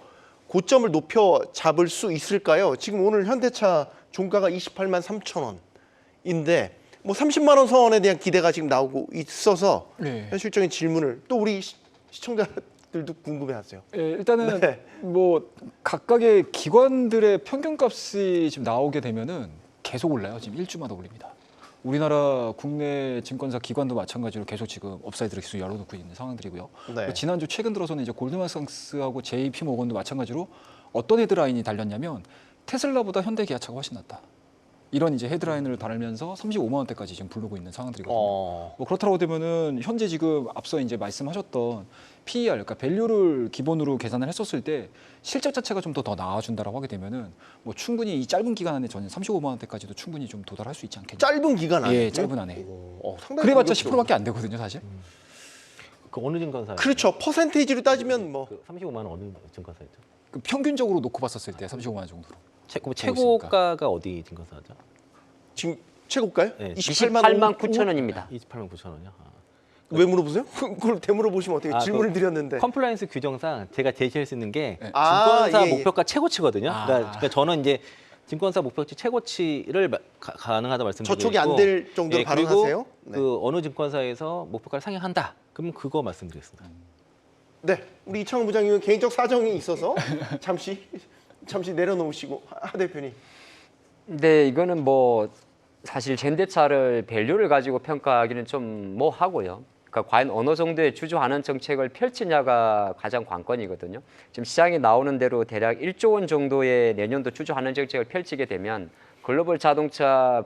고점을 높여 잡을 수 있을까요? 지금 오늘 현대차 종가가 28만 3천 원인데 뭐 30만 원 선에 대한 기대가 지금 나오고 있어서 네. 현실적인 질문을 또 우리 시청자들도 궁금해하세요. 예, 일단은 네. 뭐 각각의 기관들의 평균값이 지금 나오게 되면은 계속 올라요. 지금 1주마다 올립니다. 우리나라 국내 증권사 기관도 마찬가지로 계속 지금 업사이드를 계속 열어놓고 있는 상황들이고요. 네. 지난주 최근 들어서는 이제 골드만삭스하고 JP 모건도 마찬가지로 어떤 헤드라인이 달렸냐면 테슬라보다 현대 기아차가 훨씬 낫다. 이런 이제 헤드라인을 달면서 35만 원대까지 지금 부르고 있는 상황들이거든요. 뭐 그렇다고 되면은 현재 지금 앞서 이제 말씀하셨던 PER, 그러니까 밸류를 기본으로 계산을 했었을 때 실적 자체가 좀 더 나아준다라고 하게 되면은 뭐 충분히 이 짧은 기간 안에 저는 35만 원대까지도 충분히 좀 도달할 수 있지 않겠냐. 짧은 기간 안에. 예, 짧은 안에. 상당히 그래봤자 공격적으로. 10%밖에 안 되거든요, 사실. 그 어느 증권사? 그렇죠. 퍼센테이지로 따지면 뭐 그 35만 원 어느 증권사였죠? 그 평균적으로 놓고 봤었을 때 35만 원 정도로. 그럼 최고가가 어디 증권사죠? 지금 최고가요? 네. 28만 9천 원입니다. 28만 9천 원이요. 왜 물어보세요? 그걸 되물어보시면 어떻게 질문을 드렸는데. 컴플라이언스 규정상 제가 제시할 수 있는 게 네. 증권사 예, 예. 목표가 최고치거든요. 아. 그러니까 저는 이제 증권사 목표치 최고치를 가능하다 말씀드리고 저촉이 안 될 정도로 그리고 발언하세요? 네. 그 어느 증권사에서 목표가를 상향한다. 그럼 그거 말씀드리겠습니다. 네, 우리 이창훈 부장님은 개인적 사정이 있어서 잠시 내려놓으시고 하 대표님. 근데 이거는 뭐 사실 현대차를 밸류를 가지고 평가하기는 좀 뭐 하고요. 그러니까 과연 어느 정도의 주주 환원 정책을 펼치냐가 가장 관건이거든요. 지금 시장에 나오는 대로 대략 1조 원 정도의 내년도 주주 환원 정책을 펼치게 되면 글로벌 자동차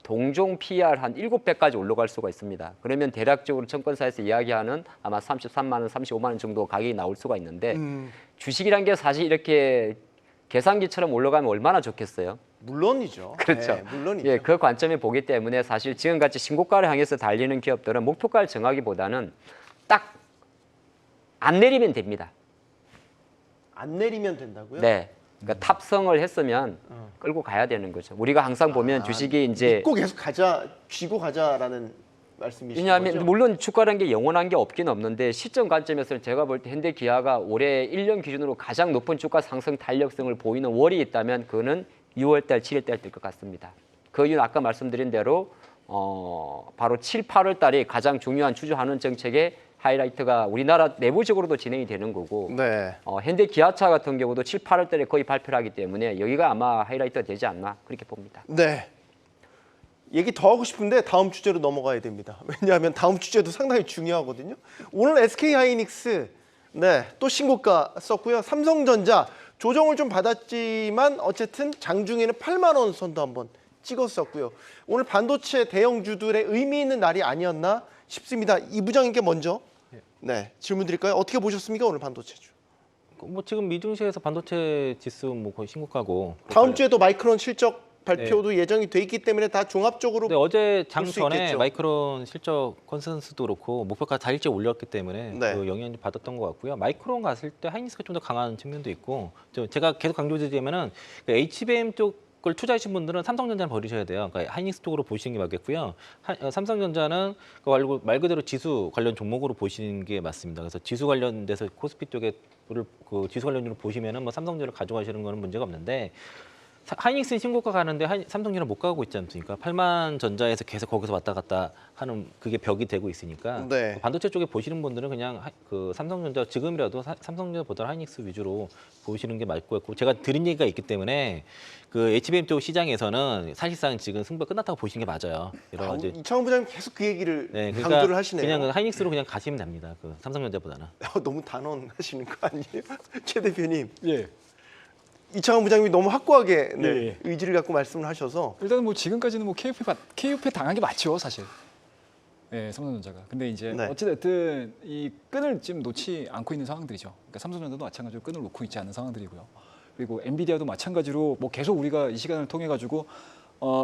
동종 PER 한 7배까지 올라갈 수가 있습니다. 그러면 대략적으로 증권사에서 이야기하는 아마 33만 원, 35만 원 정도 가격이 나올 수가 있는데 주식이란 게 사실 이렇게 계산기처럼 올라가면 얼마나 좋겠어요. 물론이죠. 그렇죠. 네, 물론이죠. 예, 그 관점에 보기 때문에 사실 지금같이 신고가를 향해서 달리는 기업들은 목표가를 정하기보다는 딱 안 내리면 됩니다. 안 내리면 된다고요? 네. 그러니까 탑승을 했으면 끌고 가야 되는 거죠. 우리가 항상 보면 주식이 이제 믿고 계속 가자, 쥐고 가자라는 말씀이시죠? 왜냐하면 물론 주가라는 게 영원한 게 없긴 없는데 시점 관점에서는 제가 볼 때 현대 기아가 올해 1년 기준으로 가장 높은 주가 상승 탄력성을 보이는 월이 있다면 그거는 6월달, 7월달 될 것 같습니다. 그 이유는 아까 말씀드린 대로 바로 7, 8월 달이 가장 중요한 주주 환원 정책의 하이라이트가 우리나라 내부적으로도 진행이 되는 거고 네. 현대 기아차 같은 경우도 7, 8월 달에 거의 발표를 하기 때문에 여기가 아마 하이라이트가 되지 않나 그렇게 봅니다. 네. 얘기 더 하고 싶은데 다음 주제로 넘어가야 됩니다. 왜냐하면 다음 주제도 상당히 중요하거든요. 오늘 SK 하이닉스 네, 또 신고가 썼고요. 삼성전자 조정을 좀 받았지만 어쨌든 장중에는 8만 원 선도 한번 찍었었고요. 오늘 반도체 대형주들의 의미 있는 날이 아니었나 싶습니다. 이 부장님께 먼저 질문 드릴까요? 어떻게 보셨습니까? 오늘 반도체주. 뭐 지금 미증시에서 반도체 지수 뭐 거의 신고가고 다음 주에도 마이크론 실적 발표도 예정이 돼 있기 때문에 다 종합적으로 근데 어제 장 수 전에 있겠죠. 마이크론 실적 컨센서스도 그렇고 목표가 다 일찍 올렸기 때문에 네. 그 영향을 받았던 것 같고요. 마이크론 갔을 때 하이닉스가 좀 더 강한 측면도 있고 제가 계속 강조드리자면은 그 HBM 쪽을 투자하신 분들은 삼성전자는 버리셔야 돼요. 그러니까 하이닉스 쪽으로 보시는 게 맞겠고요. 삼성전자는 말 그대로 지수 관련 종목으로 보시는 게 맞습니다. 그래서 지수 관련돼서 코스피 쪽에 그 지수 관련으로 보시면은 뭐 삼성전자를 가져가시는 거는 문제가 없는데. 하이닉스는 신고가 가는데 삼성전자 못 가고 있지 않습니까? 8만 전자에서 계속 거기서 왔다 갔다 하는 그게 벽이 되고 있으니까 네. 반도체 쪽에 보시는 분들은 그냥 그 삼성전자 지금이라도 삼성전자보다 하이닉스 위주로 보시는 게 맞을 것 같고 제가 드린 얘기가 있기 때문에 그 HBM 쪽 시장에서는 사실상 지금 승부가 끝났다고 보시는 게 맞아요. 여러 가지. 이창훈 부장님 계속 그 얘기를 그러니까 강조를 하시네요. 그냥 하이닉스로 그냥 가시면 됩니다. 그 삼성전자보다는. 너무 단언하시는 거 아니에요? 최 대표님. 예. 이창훈 부장님이 너무 확고하게 예. 의지를 갖고 말씀을 하셔서 일단은 뭐 지금까지는 뭐 KUP 당한 게 맞죠, 사실. 네, 삼성전자가. 근데 이제 네. 어찌됐든 이 끈을 지금 놓지 않고 있는 상황들이죠. 그러니까 삼성전자도 마찬가지로 끈을 놓고 있지 않은 상황들이고요. 그리고 엔비디아도 마찬가지로 뭐 계속 우리가 이 시간을 통해 가지고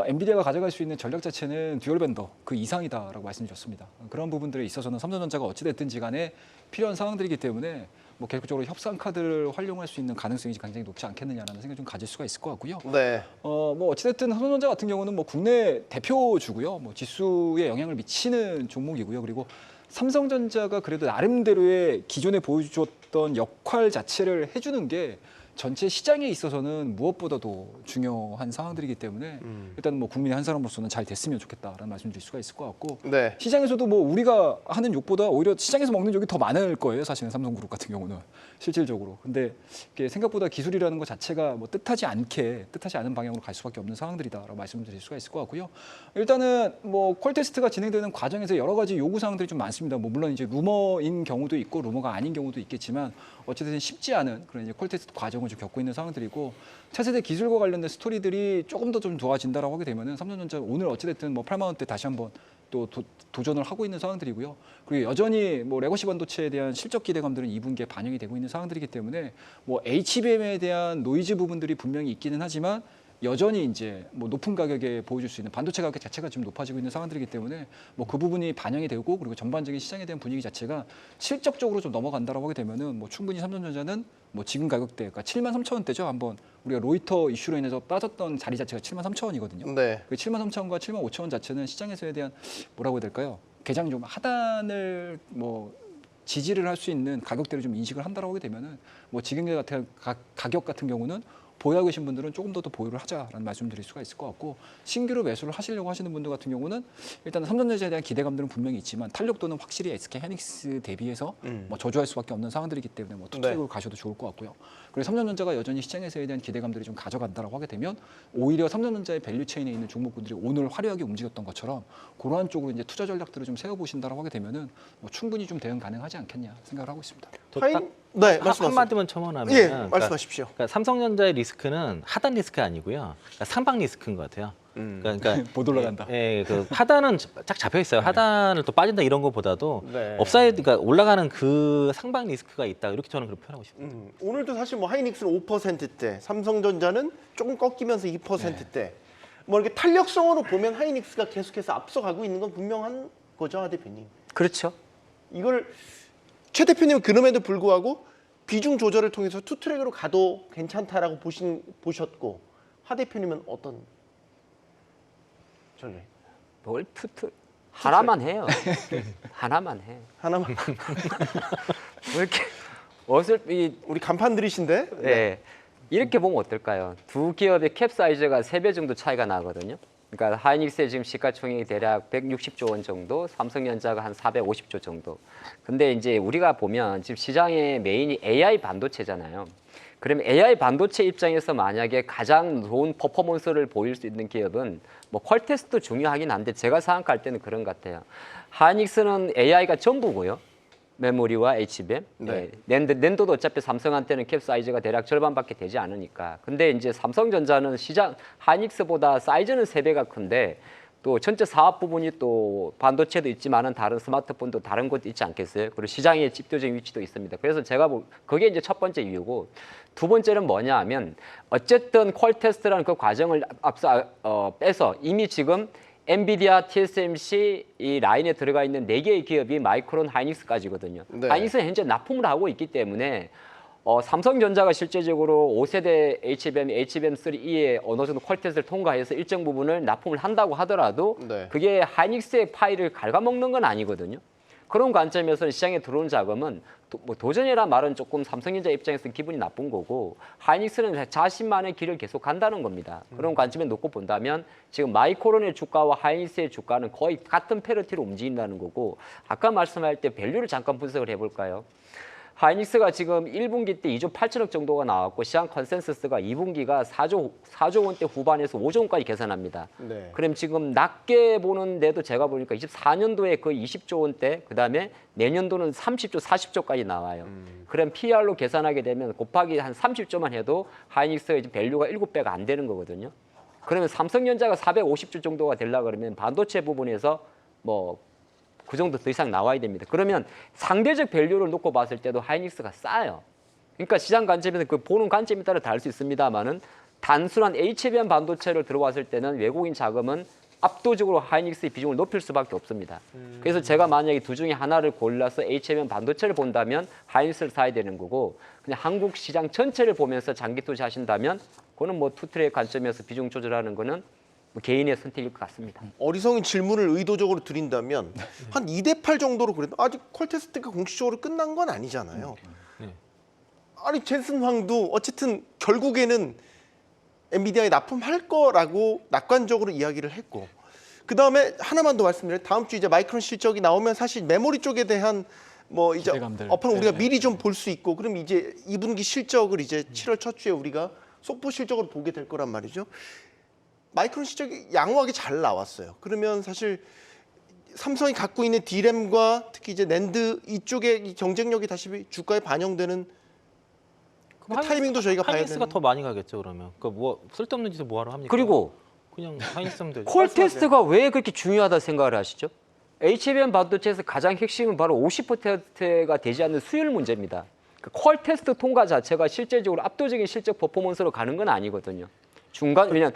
엔비디아가 가져갈 수 있는 전략 자체는 듀얼 밴더 그 이상이다라고 말씀드렸습니다. 그런 부분들에 있어서는 삼성전자가 어찌됐든지 간에 필요한 상황들이기 때문에 뭐 계속적으로 협상 카드를 활용할 수 있는 가능성이 굉장히 높지 않겠느냐라는 생각을 좀 가질 수가 있을 것 같고요. 네. 뭐 어찌됐든 삼성전자 같은 경우는 뭐 국내 대표주고요. 뭐 지수에 영향을 미치는 종목이고요. 그리고 삼성전자가 그래도 나름대로의 기존에 보여줬던 역할 자체를 해주는 게 전체 시장에 있어서는 무엇보다도 중요한 상황들이기 때문에 일단 뭐 국민의 한 사람으로서는 잘 됐으면 좋겠다라는 말씀드릴 수가 있을 것 같고 네. 시장에서도 뭐 우리가 하는 욕보다 오히려 시장에서 먹는 욕이 더 많을 거예요. 사실은 삼성그룹 같은 경우는 실질적으로. 근데 이게 생각보다 기술이라는 것 자체가 뭐 뜻하지 않은 방향으로 갈 수밖에 없는 상황들이다라고 말씀드릴 수가 있을 것 같고요. 일단은 뭐 콜 테스트가 진행되는 과정에서 여러 가지 요구 사항들이 좀 많습니다. 뭐 물론 이제 루머인 경우도 있고 루머가 아닌 경우도 있겠지만 어쨌든 쉽지 않은 그런 이제 콜 테스트 과정을 좀 겪고 있는 상황들이고 차세대 기술과 관련된 스토리들이 조금 더 좀 좋아진다라고 하게 되면은 삼성전자 오늘 어찌됐든 뭐 8만 원대 다시 한번 또 도전을 하고 있는 상황들이고요. 그리고 여전히 뭐 레거시 반도체에 대한 실적 기대감들은 2분기에 반영이 되고 있는 상황들이기 때문에 뭐 HBM에 대한 노이즈 부분들이 분명히 있기는 하지만 여전히 이제 뭐 높은 가격에 보여줄 수 있는 반도체 가격 자체가 좀 높아지고 있는 상황들이기 때문에 뭐 그 부분이 반영이 되고 그리고 전반적인 시장에 대한 분위기 자체가 실적적으로 좀 넘어간다라고 하게 되면은 뭐 충분히 삼성전자는 뭐 지금 가격대 그러니까 7만 3천 원대죠. 한번 우리가 로이터 이슈로 인해서 빠졌던 자리 자체가 7만 3천 원이거든요. 네. 그 7만 3천 원과 7만 5천 원 자체는 시장에서에 대한 뭐라고 해야 될까요? 개장 좀 하단을 뭐 지지를 할 수 있는 가격대를 좀 인식을 한다라고 하게 되면은 뭐 지금 같은 가격 같은 경우는 보유하고 계신 분들은 조금 더 보유를 하자라는 말씀드릴 수가 있을 것 같고 신규로 매수를 하시려고 하시는 분들 같은 경우는 일단 삼성전자에 대한 기대감들은 분명히 있지만 탄력도는 확실히 SK 하이닉스 대비해서 뭐 저조할 수밖에 없는 상황들이기 때문에 뭐 투트랙으로 가셔도 좋을 것 같고요. 그리고 삼성전자가 여전히 시장에서에 대한 기대감들이 좀 가져간다라고 하게 되면 오히려 삼성전자의 밸류 체인에 있는 종목군들이 오늘 화려하게 움직였던 것처럼 그러한 쪽으로 이제 투자 전략들을 좀 세워보신다라고 하게 되면은 뭐 충분히 좀 대응 가능하지 않겠냐 생각을 하고 있습니다. 네, 말씀하세요. 한마디만 첨언하면 예, 말씀하십시오. 그러니까 삼성전자의 리스크는 하단 리스크가 아니고요. 그러니까 상방 리스크인 것 같아요. 그러니까 못 올라간다. 예, 그 하단은 쫙 잡혀 있어요. 하단을 또 빠진다 이런 것보다도 네. 업사이드, 그러니까 올라가는 그 상방 리스크가 있다 이렇게 저는 그렇게 표현하고 싶습니다. 오늘도 사실 뭐 하이닉스는 5%대, 삼성전자는 조금 꺾이면서 2%대. 뭐 이렇게 탄력성으로 보면 하이닉스가 계속해서 앞서가고 있는 건 분명한 거죠, 하 대표님. 그렇죠. 이걸 최 대표님은 그럼에도 불구하고 비중 조절을 통해서 투트랙으로 가도 괜찮다라고 보셨고 하 대표님은 어떤 전략? 뭘 하나만 해요. 하나만 해. 하나만. 왜 이렇게 어설피 우리 간판 들이신데? 네. 이렇게 보면 어떨까요? 두 기업의 캡 사이즈가 3배 정도 차이가 나거든요. 그러니까 하이닉스의 지금 시가총액이 대략 160조 원 정도, 삼성전자가 한 450조 정도. 근데 이제 우리가 보면 지금 시장의 메인이 AI 반도체잖아요. 그럼 AI 반도체 입장에서 만약에 가장 좋은 퍼포먼스를 보일 수 있는 기업은 뭐 퀄테스트도 중요하긴 한데 제가 생각할 때는 그런 것 같아요. 하이닉스는 AI가 전부고요. 메모리와 HBM. 네. 낸도도 어차피 삼성한테는 캡 사이즈가 대략 절반밖에 되지 않으니까. 근데 이제 삼성전자는 시장 하이닉스보다 사이즈는 3배가 큰데 또 전체 사업 부분이 또 반도체도 있지만은 다른 스마트폰도 다른 곳도 있지 않겠어요? 그리고 시장의 집도적인 위치도 있습니다. 그래서 제가 그게 이제 첫 번째 이유고, 두 번째는 뭐냐 하면 어쨌든 퀄 테스트라는 그 과정을 빼서 이미 지금 엔비디아, TSMC 이 라인에 들어가 있는 4개의 기업이 마이크론, 하이닉스까지거든요. 네. 하이닉스는 현재 납품을 하고 있기 때문에 삼성전자가 실제적으로 5세대 HBM3E의 어느 정도 퀄 테스트를 통과해서 일정 부분을 납품을 한다고 하더라도 네. 그게 하이닉스의 파이를 갉아먹는 건 아니거든요. 그런 관점에서는 시장에 들어온 자금은 도전이란 말은 조금 삼성전자 입장에서는 기분이 나쁜 거고, 하이닉스는 자신만의 길을 계속 간다는 겁니다. 그런 관점에 놓고 본다면 지금 마이크론의 주가와 하이닉스의 주가는 거의 같은 패러티로 움직인다는 거고, 아까 말씀할 때 밸류를 잠깐 분석을 해볼까요? 하이닉스가 지금 1분기 때 2조 8천억 정도가 나왔고, 시장 컨센서스가 2분기가 4조 원대 후반에서 5조 원까지 계산합니다. 네. 그럼 지금 낮게 보는데도 제가 보니까 24년도에 거의 20조 원대, 그다음에 내년도는 30조, 40조까지 나와요. 그럼 PR로 계산하게 되면 곱하기 한 30조만 해도 하이닉스의 밸류가 7배가 안 되는 거거든요. 그러면 삼성전자가 450조 정도가 되려고 그러면 반도체 부분에서 뭐 그 정도 더 이상 나와야 됩니다. 그러면 상대적 밸류를 놓고 봤을 때도 하이닉스가 싸요. 그러니까 시장 관점에서 그 보는 관점에 따라 다를 수 있습니다만은 단순한 HBM 반도체를 들어왔을 때는 외국인 자금은 압도적으로 하이닉스의 비중을 높일 수밖에 없습니다. 그래서 제가 만약에 두 중에 하나를 골라서 HBM 반도체를 본다면 하이닉스를 사야 되는 거고, 그냥 한국 시장 전체를 보면서 장기 투자하신다면 그거는 뭐 투트랙 관점에서 비중 조절하는 거는 개인의 선택일 것 같습니다. 어리석은 질문을 의도적으로 드린다면 한 2대8 정도로 그래도 아직 퀄 테스트가 공식적으로 끝난 건 아니잖아요. 아니 젠슨 황도 어쨌든 결국에는 엔비디아에 납품할 거라고 낙관적으로 이야기를 했고, 그 다음에 하나만 더 말씀드려요. 다음 주 이제 마이크론 실적이 나오면 사실 메모리 쪽에 대한 뭐 이제 기대감들. 업은 우리가 네. 미리 좀 볼 수 있고, 그럼 이제 2분기 실적을 이제 7월 첫 주에 우리가 속보 실적으로 보게 될 거란 말이죠. 마이크론 실적이 양호하게 잘 나왔어요. 그러면 사실 삼성이 갖고 있는 D램과 특히 이제 낸드 이쪽의 이 경쟁력이 다시 주가에 반영되는 그 타이밍도 저희가 봐야 하이닉스가 되는. 더 많이 가겠죠 그러면. 그 뭐 쓸데없는 짓을 뭐하러 합니까? 그리고 그냥 하이닉스 하면 되죠. 콜 테스트가 왜 그렇게 중요하다 생각을 하시죠? HBM 반도체에서 가장 핵심은 바로 50%가 되지 않는 수율 문제입니다. 콜 테스트 통과 자체가 실제적으로 압도적인 실적 퍼포먼스로 가는 건 아니거든요. 왜냐면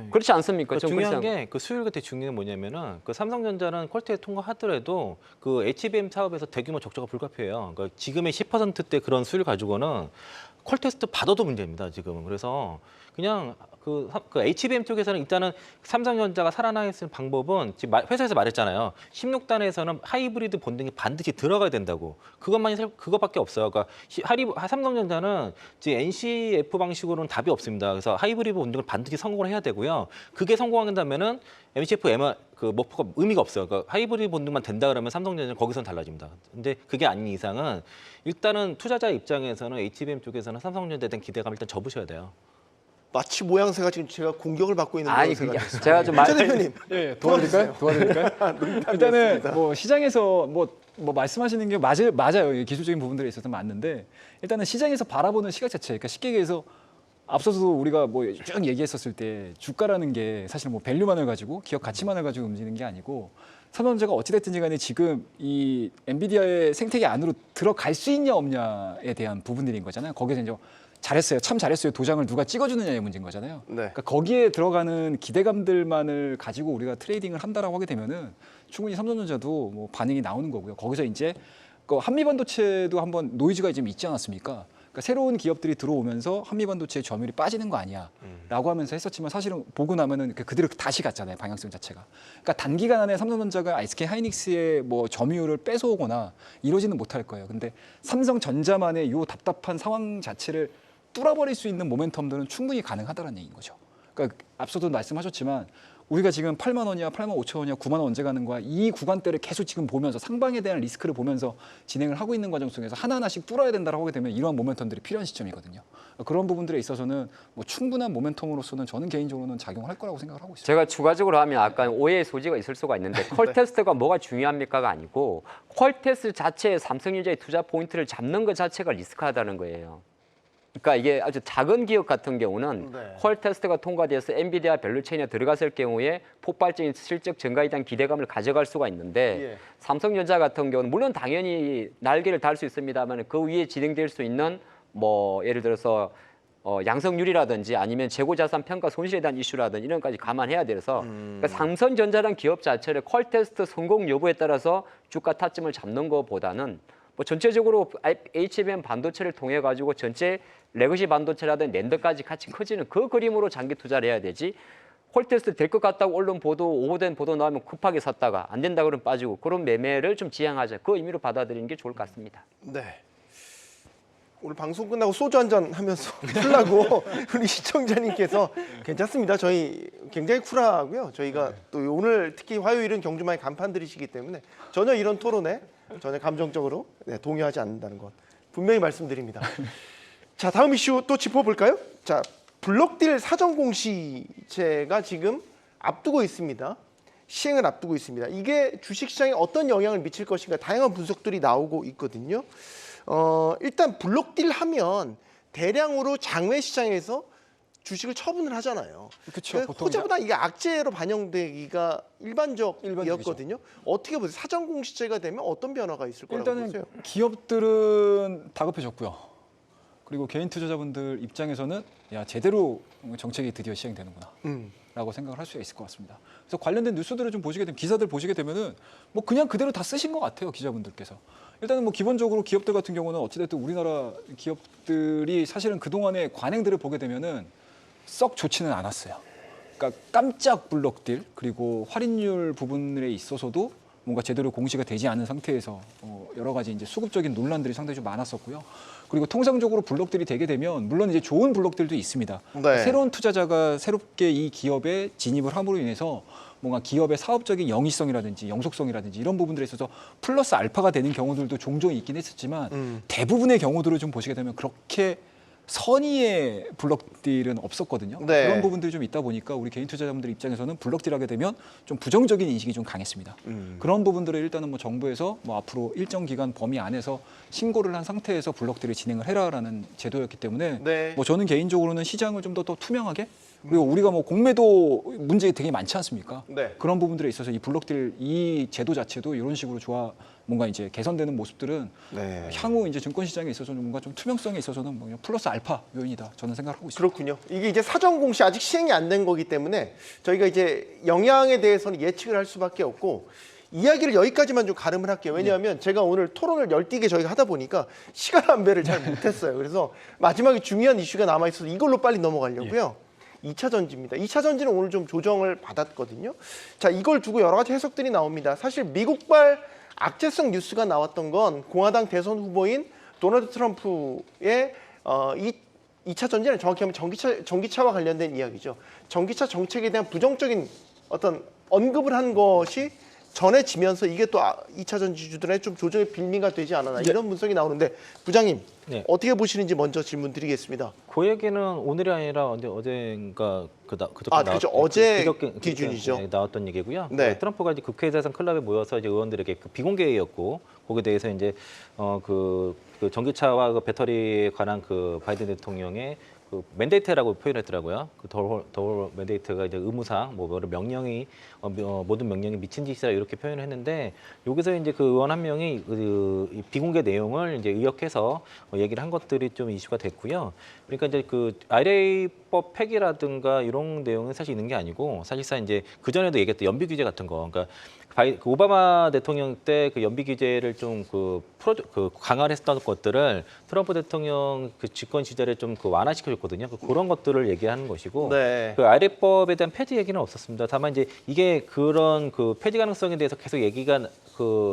그렇지 않습니까? 그 좀 중요한 그렇지 게 그 수율 되게 중요한 게 뭐냐면은 그 삼성전자는 퀄테스트 통과하더라도 그 HBM 사업에서 대규모 적자가 불가피해요. 그러니까 지금의 10%대 그런 수율 가지고는 퀄테스트 받아도 문제입니다. 지금은. 그래서 그냥 그 HBM 쪽에서는 일단은 삼성전자가 살아나야 할 방법은 지금 회사에서 말했잖아요. 16단에서는 하이브리드 본딩이 반드시 들어가야 된다고. 그것밖에 없어요. 그러니까 삼성전자는 지금 NCF 방식으로는 답이 없습니다. 그래서 하이브리드 본딩을 반드시 성공을 해야 되고요. 그게 성공한다면은 MCF 그 목표가 의미가 없어요. 그러니까 하이브리드 본딩만 된다 그러면 삼성전자는 거기서는 달라집니다. 근데 그게 아닌 이상은 일단은 투자자 입장에서는 HBM 쪽에서는 삼성전자에 대한 기대감을 일단 접으셔야 돼요. 마치 모양새가 지금 제가 공격을 받고 있는 아니 모양새가 그게 됐어요. 제가 좀 차 대표님. 예, 도와드릴까요? 일단은 뭐 시장에서 뭐 말씀하시는 게 맞아요. 기술적인 부분들에 있어서 맞는데, 일단은 시장에서 바라보는 시각 자체, 그러니까 쉽게 얘기해서 앞서서도 우리가 뭐 쭉 얘기했었을 때 주가라는 게 사실 뭐 밸류만을 가지고 기업 가치만을 가지고 움직이는 게 아니고, 삼성전자가 어찌됐든지 간에 지금 이 엔비디아의 생태계 안으로 들어갈 수 있냐 없냐에 대한 부분들인 거잖아요. 거기서 이제 잘했어요, 참 잘했어요, 도장을 누가 찍어주느냐의 문제인 거잖아요. 네. 그러니까 거기에 들어가는 기대감들만을 가지고 우리가 트레이딩을 한다라고 하게 되면은 충분히 삼성전자도 뭐 반응이 나오는 거고요. 거기서 이제 그 한미반도체도 한번 노이즈가 좀 있지 않았습니까? 그러니까 새로운 기업들이 들어오면서 한미반도체의 점유율이 빠지는 거 아니야라고 하면서 했었지만, 사실은 보고 나면은 그대로 다시 갔잖아요, 방향성 자체가. 그러니까 단기간 안에 삼성전자가 SK 하이닉스의 뭐 점유율을 뺏어오거나 이러지는 못할 거예요. 근데 삼성전자만의 요 답답한 상황 자체를 뚫어버릴 수 있는 모멘텀들은 충분히 가능하다는 얘기인 거죠. 그러니까 앞서도 말씀하셨지만 우리가 지금 8만 원이야, 8만 5천 원이야, 9만 원 언제 가는 거야? 이 구간대를 계속 지금 보면서 상방에 대한 리스크를 보면서 진행을 하고 있는 과정 속에서 하나하나씩 뚫어야 된다고 하게 되면 이러한 모멘텀들이 필요한 시점이거든요. 그런 부분들에 있어서는 뭐 충분한 모멘텀으로서는 저는 개인적으로는 작용할 거라고 생각을 하고 있습니다. 제가 추가적으로 하면 약간 오해의 소지가 있을 수가 있는데 퀄 테스트가 뭐가 중요합니까가 아니고 퀄 테스트 자체에 삼성전자의 투자 포인트를 잡는 것 자체가 리스크하다는 거예요. 그러니까 이게 아주 작은 기업 같은 경우는 네. 퀄 테스트가 통과돼서 엔비디아 밸류체인에 들어갔을 경우에 폭발적인 실적 증가에 대한 기대감을 가져갈 수가 있는데 예. 삼성전자 같은 경우는 물론 당연히 날개를 달 수 있습니다만 그 위에 진행될 수 있는 뭐 예를 들어서 양성률이라든지 아니면 재고자산 평가 손실에 대한 이슈라든지 이런 것까지 감안해야 돼서 그러니까 삼성전자란 기업 자체를 퀄 테스트 성공 여부에 따라서 주가 타점을 잡는 것보다는 뭐 전체적으로 HBM 반도체를 통해 가지고 전체 레거시 반도체라든 낸드까지 같이 커지는 그 그림으로 장기 투자를 해야 되지. 퀄 테스트 될 것 같다고 언론 보도 오버된 보도 나오면 급하게 샀다가 안 된다 그러면 빠지고 그런 매매를 좀 지양하자. 그 의미로 받아들이는 게 좋을 것 같습니다. 네. 오늘 방송 끝나고 소주 한잔 하면서 풀라고 우리 시청자님께서 괜찮습니다. 저희 굉장히 쿨하고요. 저희가 또 오늘 특히 화요일은 경주마의 간판들이시기 때문에 전혀 이런 토론에 전혀 감정적으로 동요하지 않는다는 것 분명히 말씀드립니다. 자, 다음 이슈 또 짚어볼까요? 자, 블록딜 사전 공시제가 지금 앞두고 있습니다. 시행을 앞두고 있습니다. 이게 주식시장에 어떤 영향을 미칠 것인가 다양한 분석들이 나오고 있거든요. 일단 블록딜 하면 대량으로 장외 시장에서 주식을 처분을 하잖아요. 그렇죠. 보통 호재보다 이게 악재로 반영되기가 일반적이었거든요. 어떻게 보세요? 사전 공시제가 되면 어떤 변화가 있을 거라고 일단은 보세요? 기업들은 다급해졌고요. 그리고 개인 투자자분들 입장에서는 야 제대로 정책이 드디어 시행되는구나. 라고 생각을 할 수 있을 것 같습니다. 그래서 관련된 뉴스들을 좀 보시게 되면 기사들 보시게 되면은 뭐 그냥 그대로 다 쓰신 것 같아요 기자분들께서. 일단은 뭐 기본적으로 기업들 같은 경우는 어찌됐든 우리나라 기업들이 사실은 그 동안의 관행들을 보게 되면은 썩 좋지는 않았어요. 그러니까 깜짝 블록딜 그리고 할인율 부분에 있어서도 뭔가 제대로 공시가 되지 않은 상태에서 여러 가지 이제 수급적인 논란들이 상당히 좀 많았었고요. 그리고 통상적으로 블록들이 되게 되면 물론 이제 좋은 블록들도 있습니다. 네. 새로운 투자자가 새롭게 이 기업에 진입을 함으로 인해서 뭔가 기업의 사업적인 영위성이라든지 영속성이라든지 이런 부분들에 있어서 플러스 알파가 되는 경우들도 종종 있긴 했었지만 대부분의 경우들을 좀 보시게 되면 그렇게 선의의 블록딜은 없었거든요. 네. 그런 부분들이 좀 있다 보니까 우리 개인 투자자분들 입장에서는 블록딜하게 되면 좀 부정적인 인식이 좀 강했습니다. 그런 부분들을 일단은 뭐 정부에서 뭐 앞으로 일정 기간 범위 안에서 신고를 한 상태에서 블록딜을 진행을 해라라는 제도였기 때문에 네. 뭐 저는 개인적으로는 시장을 좀 더 투명하게 그리고 우리가 뭐 공매도 문제 되게 많지 않습니까? 네. 그런 부분들에 있어서 이 블록딜 이 제도 자체도 이런 식으로 뭔가 이제 개선되는 모습들은 네. 향후 이제 증권 시장에 있어서는 뭔가 좀 투명성에 있어서는 뭐 그냥 플러스 알파 요인이다 저는 생각을 하고 있습니다. 그렇군요. 이게 이제 사전 공시 아직 시행이 안 된 거기 때문에 저희가 이제 영향에 대해서는 예측을 할 수밖에 없고 이야기를 여기까지만 좀 가름을 할게요. 왜냐하면 제가 오늘 토론을 열띠게 저희가 하다 보니까 시간 안배를 잘 못했어요. 그래서 마지막에 중요한 이슈가 남아 있어서 이걸로 빨리 넘어가려고요. 2차 전지입니다. 2차 전지는 오늘 좀 조정을 받았거든요. 자, 이걸 두고 여러 가지 해석들이 나옵니다. 사실 미국발 악재성 뉴스가 나왔던 건 공화당 대선 후보인 도널드 트럼프의 2차 전지는 정확히 하면 전기차와 관련된 이야기죠. 전기차 정책에 대한 부정적인 어떤 언급을 한 것이 전해지면서 이게 또 2차 전지주들의 좀 조정의 빌미가 되지 않았나 이런 분석이 나오는데 부장님 네. 어떻게 보시는지 먼저 질문 드리겠습니다. 그 얘기는 오늘이 아니라 어젠가 그저께 그렇죠. 어제 기준이죠. 네, 나왔던 얘기고요. 네. 트럼프가 이제 국회의사당 클럽에 모여서 이제 의원들에게 그 비공개였고 거기에 대해서 이제 그 전기차와 그 배터리에 관한 그 바이든 대통령의 그 맨데이트라고 표현했더라고요. 그 더월 맨데이트가 이제 의무상 뭐 명령이 모든 명령이 미친 짓이다 이렇게 표현을 했는데 여기서 이제 그 의원 한 명이 이 비공개 내용을 이제 의역해서 얘기를 한 것들이 좀 이슈가 됐고요. 그러니까 이제 그 IRA법 폐기라든가 이런 내용은 사실 있는 게 아니고 사실상 이제 그 전에도 얘기했던 연비 규제 같은 거, 그러니까 그 오바마 대통령 때 그 연비 규제를 좀 강화를 했던 것들을 트럼프 대통령 그 집권 시절에 좀 완화시켜줬거든요. 그런 것들을 얘기하는 것이고 네. 그 IRA법에 대한 폐지 얘기는 없었습니다. 다만 이제 이게 그런 그 폐지 가능성에 대해서 계속 얘기가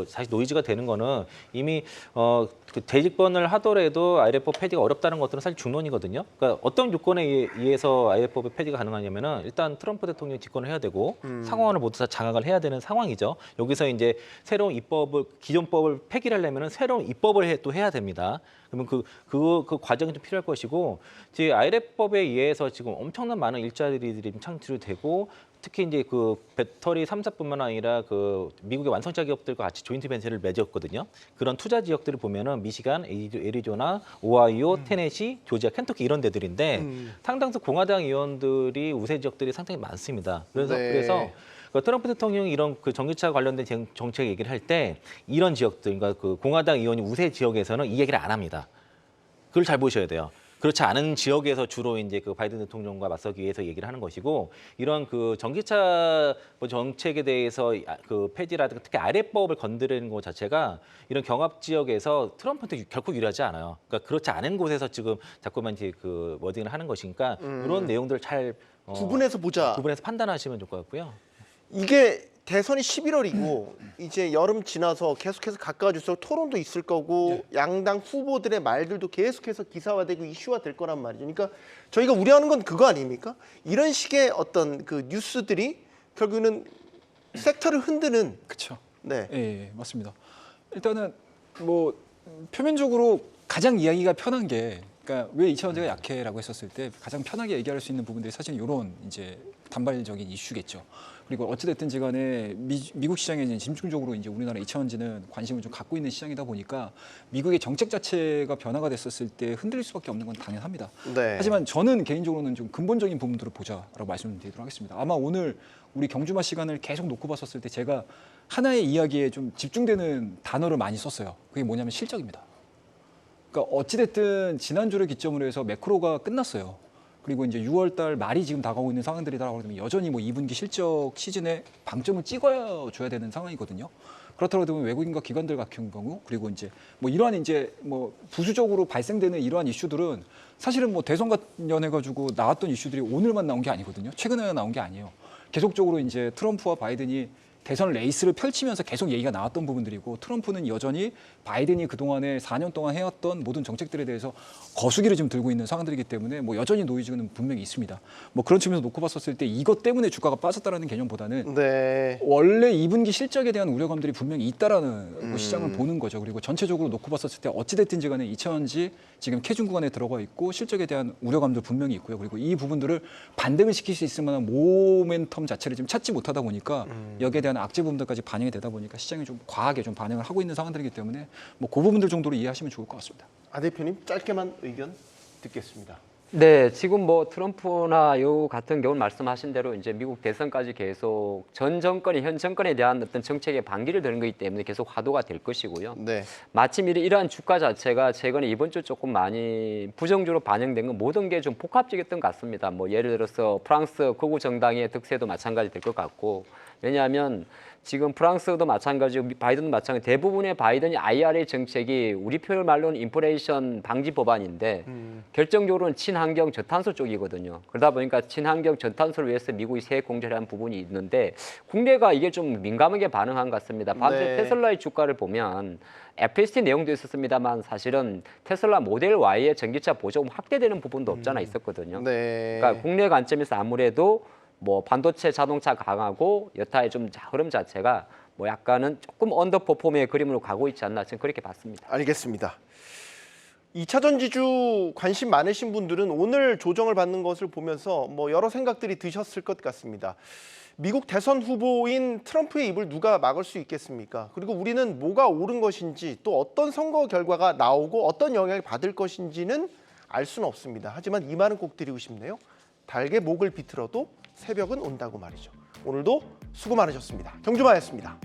사실 노이즈가 되는 거는 이미 그 대집권을 하더라도 IRA법 폐지가 어렵다는 것들은 사실 중론이거든요. 그러니까 어떤 요건에 의해서 IRA법의 폐지가 가능하냐면은 일단 트럼프 대통령이 집권을 해야 되고 상원을 모두 다 장악을 해야 되는 상황이죠. 여기서 이제 새로운 입법을 기존 법을 폐기를 하려면은 새로운 입법을 또 해야 됩니다. 그러면 그 과정이 좀 필요할 것이고, 이제 IRA법에 의해서 지금 엄청난 많은 일자리들이 창출이 되고, 특히 이제 그 배터리 3사뿐만 아니라 그 미국의 완성차 기업들과 같이 조인트 벤처를 맺었거든요. 그런 투자 지역들을 보면은 미시간, 애리조나, 오하이오, 테네시, 조지아, 켄터키 이런 데들인데 상당수 공화당 의원들이 우세 지역들이 상당히 많습니다. 그래서 트럼프 대통령이 이런 그 전기차 관련된 정책 얘기를 할 때 이런 지역들, 그러니까 그 공화당 의원이 우세 지역에서는 이 얘기를 안 합니다. 그걸 잘 보셔야 돼요. 그렇지 않은 지역에서 주로 이제 그 바이든 대통령과 맞서기 위해서 얘기를 하는 것이고, 이런 그 전기차 정책에 대해서 그 폐지라든가 특히 IRA법을 건드리는 것 자체가 이런 경합 지역에서 트럼프한테 결코 유리하지 않아요. 그러니까 그렇지 않은 곳에서 지금 자꾸만 이제 그 워딩을 하는 것이니까 이런 내용들을 잘 구분해서 보자. 구분해서 판단하시면 좋을 것 같고요. 이게 대선이 11월이고 이제 여름 지나서 계속해서 가까워질수록 토론도 있을 거고 양당 후보들의 말들도 계속해서 기사화되고 이슈화 될 거란 말이죠. 그러니까 저희가 우려하는 건 그거 아닙니까? 이런 식의 어떤 그 뉴스들이 결국은 섹터를 흔드는. 그렇죠. 네. 예, 맞습니다. 일단은 뭐 표면적으로 가장 이야기가 편한 게, 그러니까 왜 2차 전지가 약해라고 했었을 때 가장 편하게 얘기할 수 있는 부분들이 사실 이런 이제 단발적인 이슈겠죠. 그리고 어찌됐든지 간에 미국 시장에 이제 집중적으로 이제 우리나라 2차 전지는 관심을 좀 갖고 있는 시장이다 보니까 미국의 정책 자체가 변화가 됐었을 때 흔들릴 수밖에 없는 건 당연합니다. 네. 하지만 저는 개인적으로는 좀 근본적인 부분들을 보자라고 말씀드리도록 하겠습니다. 아마 오늘 우리 경주마 시간을 계속 놓고 봤었을 때 제가 하나의 이야기에 좀 집중되는 단어를 많이 썼어요. 그게 뭐냐면 실적입니다. 그러니까 어찌됐든 지난주를 기점으로 해서 매크로가 끝났어요. 그리고 이제 6월 달 말이 지금 다가오고 있는 상황들이다 그러면 여전히 뭐 2분기 실적 시즌에 방점을 찍어줘야 되는 상황이거든요. 그렇더라도 외국인과 기관들 같은 경우, 그리고 이제 뭐 이러한 이제 뭐 부수적으로 발생되는 이러한 이슈들은 사실은 뭐 대선 관련해가지고 나왔던 이슈들이 오늘만 나온 게 아니거든요. 최근에 나온 게 아니에요. 계속적으로 이제 트럼프와 바이든이 대선 레이스를 펼치면서 계속 얘기가 나왔던 부분들이고, 트럼프는 여전히 바이든이 그동안에 4년 동안 해왔던 모든 정책들에 대해서 거수기를 지금 들고 있는 상황들이기 때문에 뭐 여전히 노이즈는 분명히 있습니다. 뭐 그런 측면에서 놓고 봤었을 때 이것 때문에 주가가 빠졌다라는 개념보다는 네. 원래 2분기 실적에 대한 우려감들이 분명히 있다라는 시장을 보는 거죠. 그리고 전체적으로 놓고 봤었을 때 어찌됐든지 간에 2차전지 지금 캐중 구간에 들어가 있고 실적에 대한 우려감도 분명히 있고요. 그리고 이 부분들을 반등을 시킬 수 있을 만한 모멘텀 자체를 지금 찾지 못하다 보니까 여기에 대한 악재 부분들까지 반영이 되다 보니까 시장이 좀 과하게 좀 반응을 하고 있는 상황들이기 때문에 뭐 그 부분들 정도로 이해하시면 좋을 것 같습니다. 아 대표님 짧게만 의견 듣겠습니다. 네, 지금 뭐 트럼프나 요 같은 경우 말씀하신 대로 이제 미국 대선까지 계속 전 정권이 현 정권에 대한 어떤 정책에 반기를 드는 거기 때문에 계속 화두가 될 것이고요. 네. 마침 이러한 주가 자체가 최근에 이번 주 조금 많이 부정적으로 반영된 건 모든 게 좀 복합적이었던 것 같습니다. 뭐 예를 들어서 프랑스 극우 정당의 득세도 마찬가지 될 것 같고, 왜냐하면 지금 프랑스도 마찬가지고 바이든도 마찬가지, 대부분의 바이든이 IRA 정책이 우리 표현 말로는 인플레이션 방지 법안인데 결정적으로는 친환경 저탄소 쪽이거든요. 그러다 보니까 친환경 저탄소를 위해서 미국이 세액 공제를 한 부분이 있는데 국내가 이게 좀 민감하게 반응한 것 같습니다. 밤새 네. 테슬라의 주가를 보면 FST 내용도 있었습니다만 사실은 테슬라 모델 Y의 전기차 보조금 확대되는 부분도 없잖아 있었거든요. 네. 그러니까 국내 관점에서 아무래도 뭐 반도체 자동차 강하고 여타의 좀 흐름 자체가 뭐 약간은 조금 언더퍼폼의 그림으로 가고 있지 않나 저는 그렇게 봤습니다. 알겠습니다. 2차 전지주 관심 많으신 분들은 오늘 조정을 받는 것을 보면서 뭐 여러 생각들이 드셨을 것 같습니다. 미국 대선 후보인 트럼프의 입을 누가 막을 수 있겠습니까? 그리고 우리는 뭐가 옳은 것인지, 또 어떤 선거 결과가 나오고 어떤 영향을 받을 것인지는 알 수는 없습니다. 하지만 이 말은 꼭 드리고 싶네요. 달게 목을 비틀어도 새벽은 온다고 말이죠. 오늘도 수고 많으셨습니다. 경주마였습니다.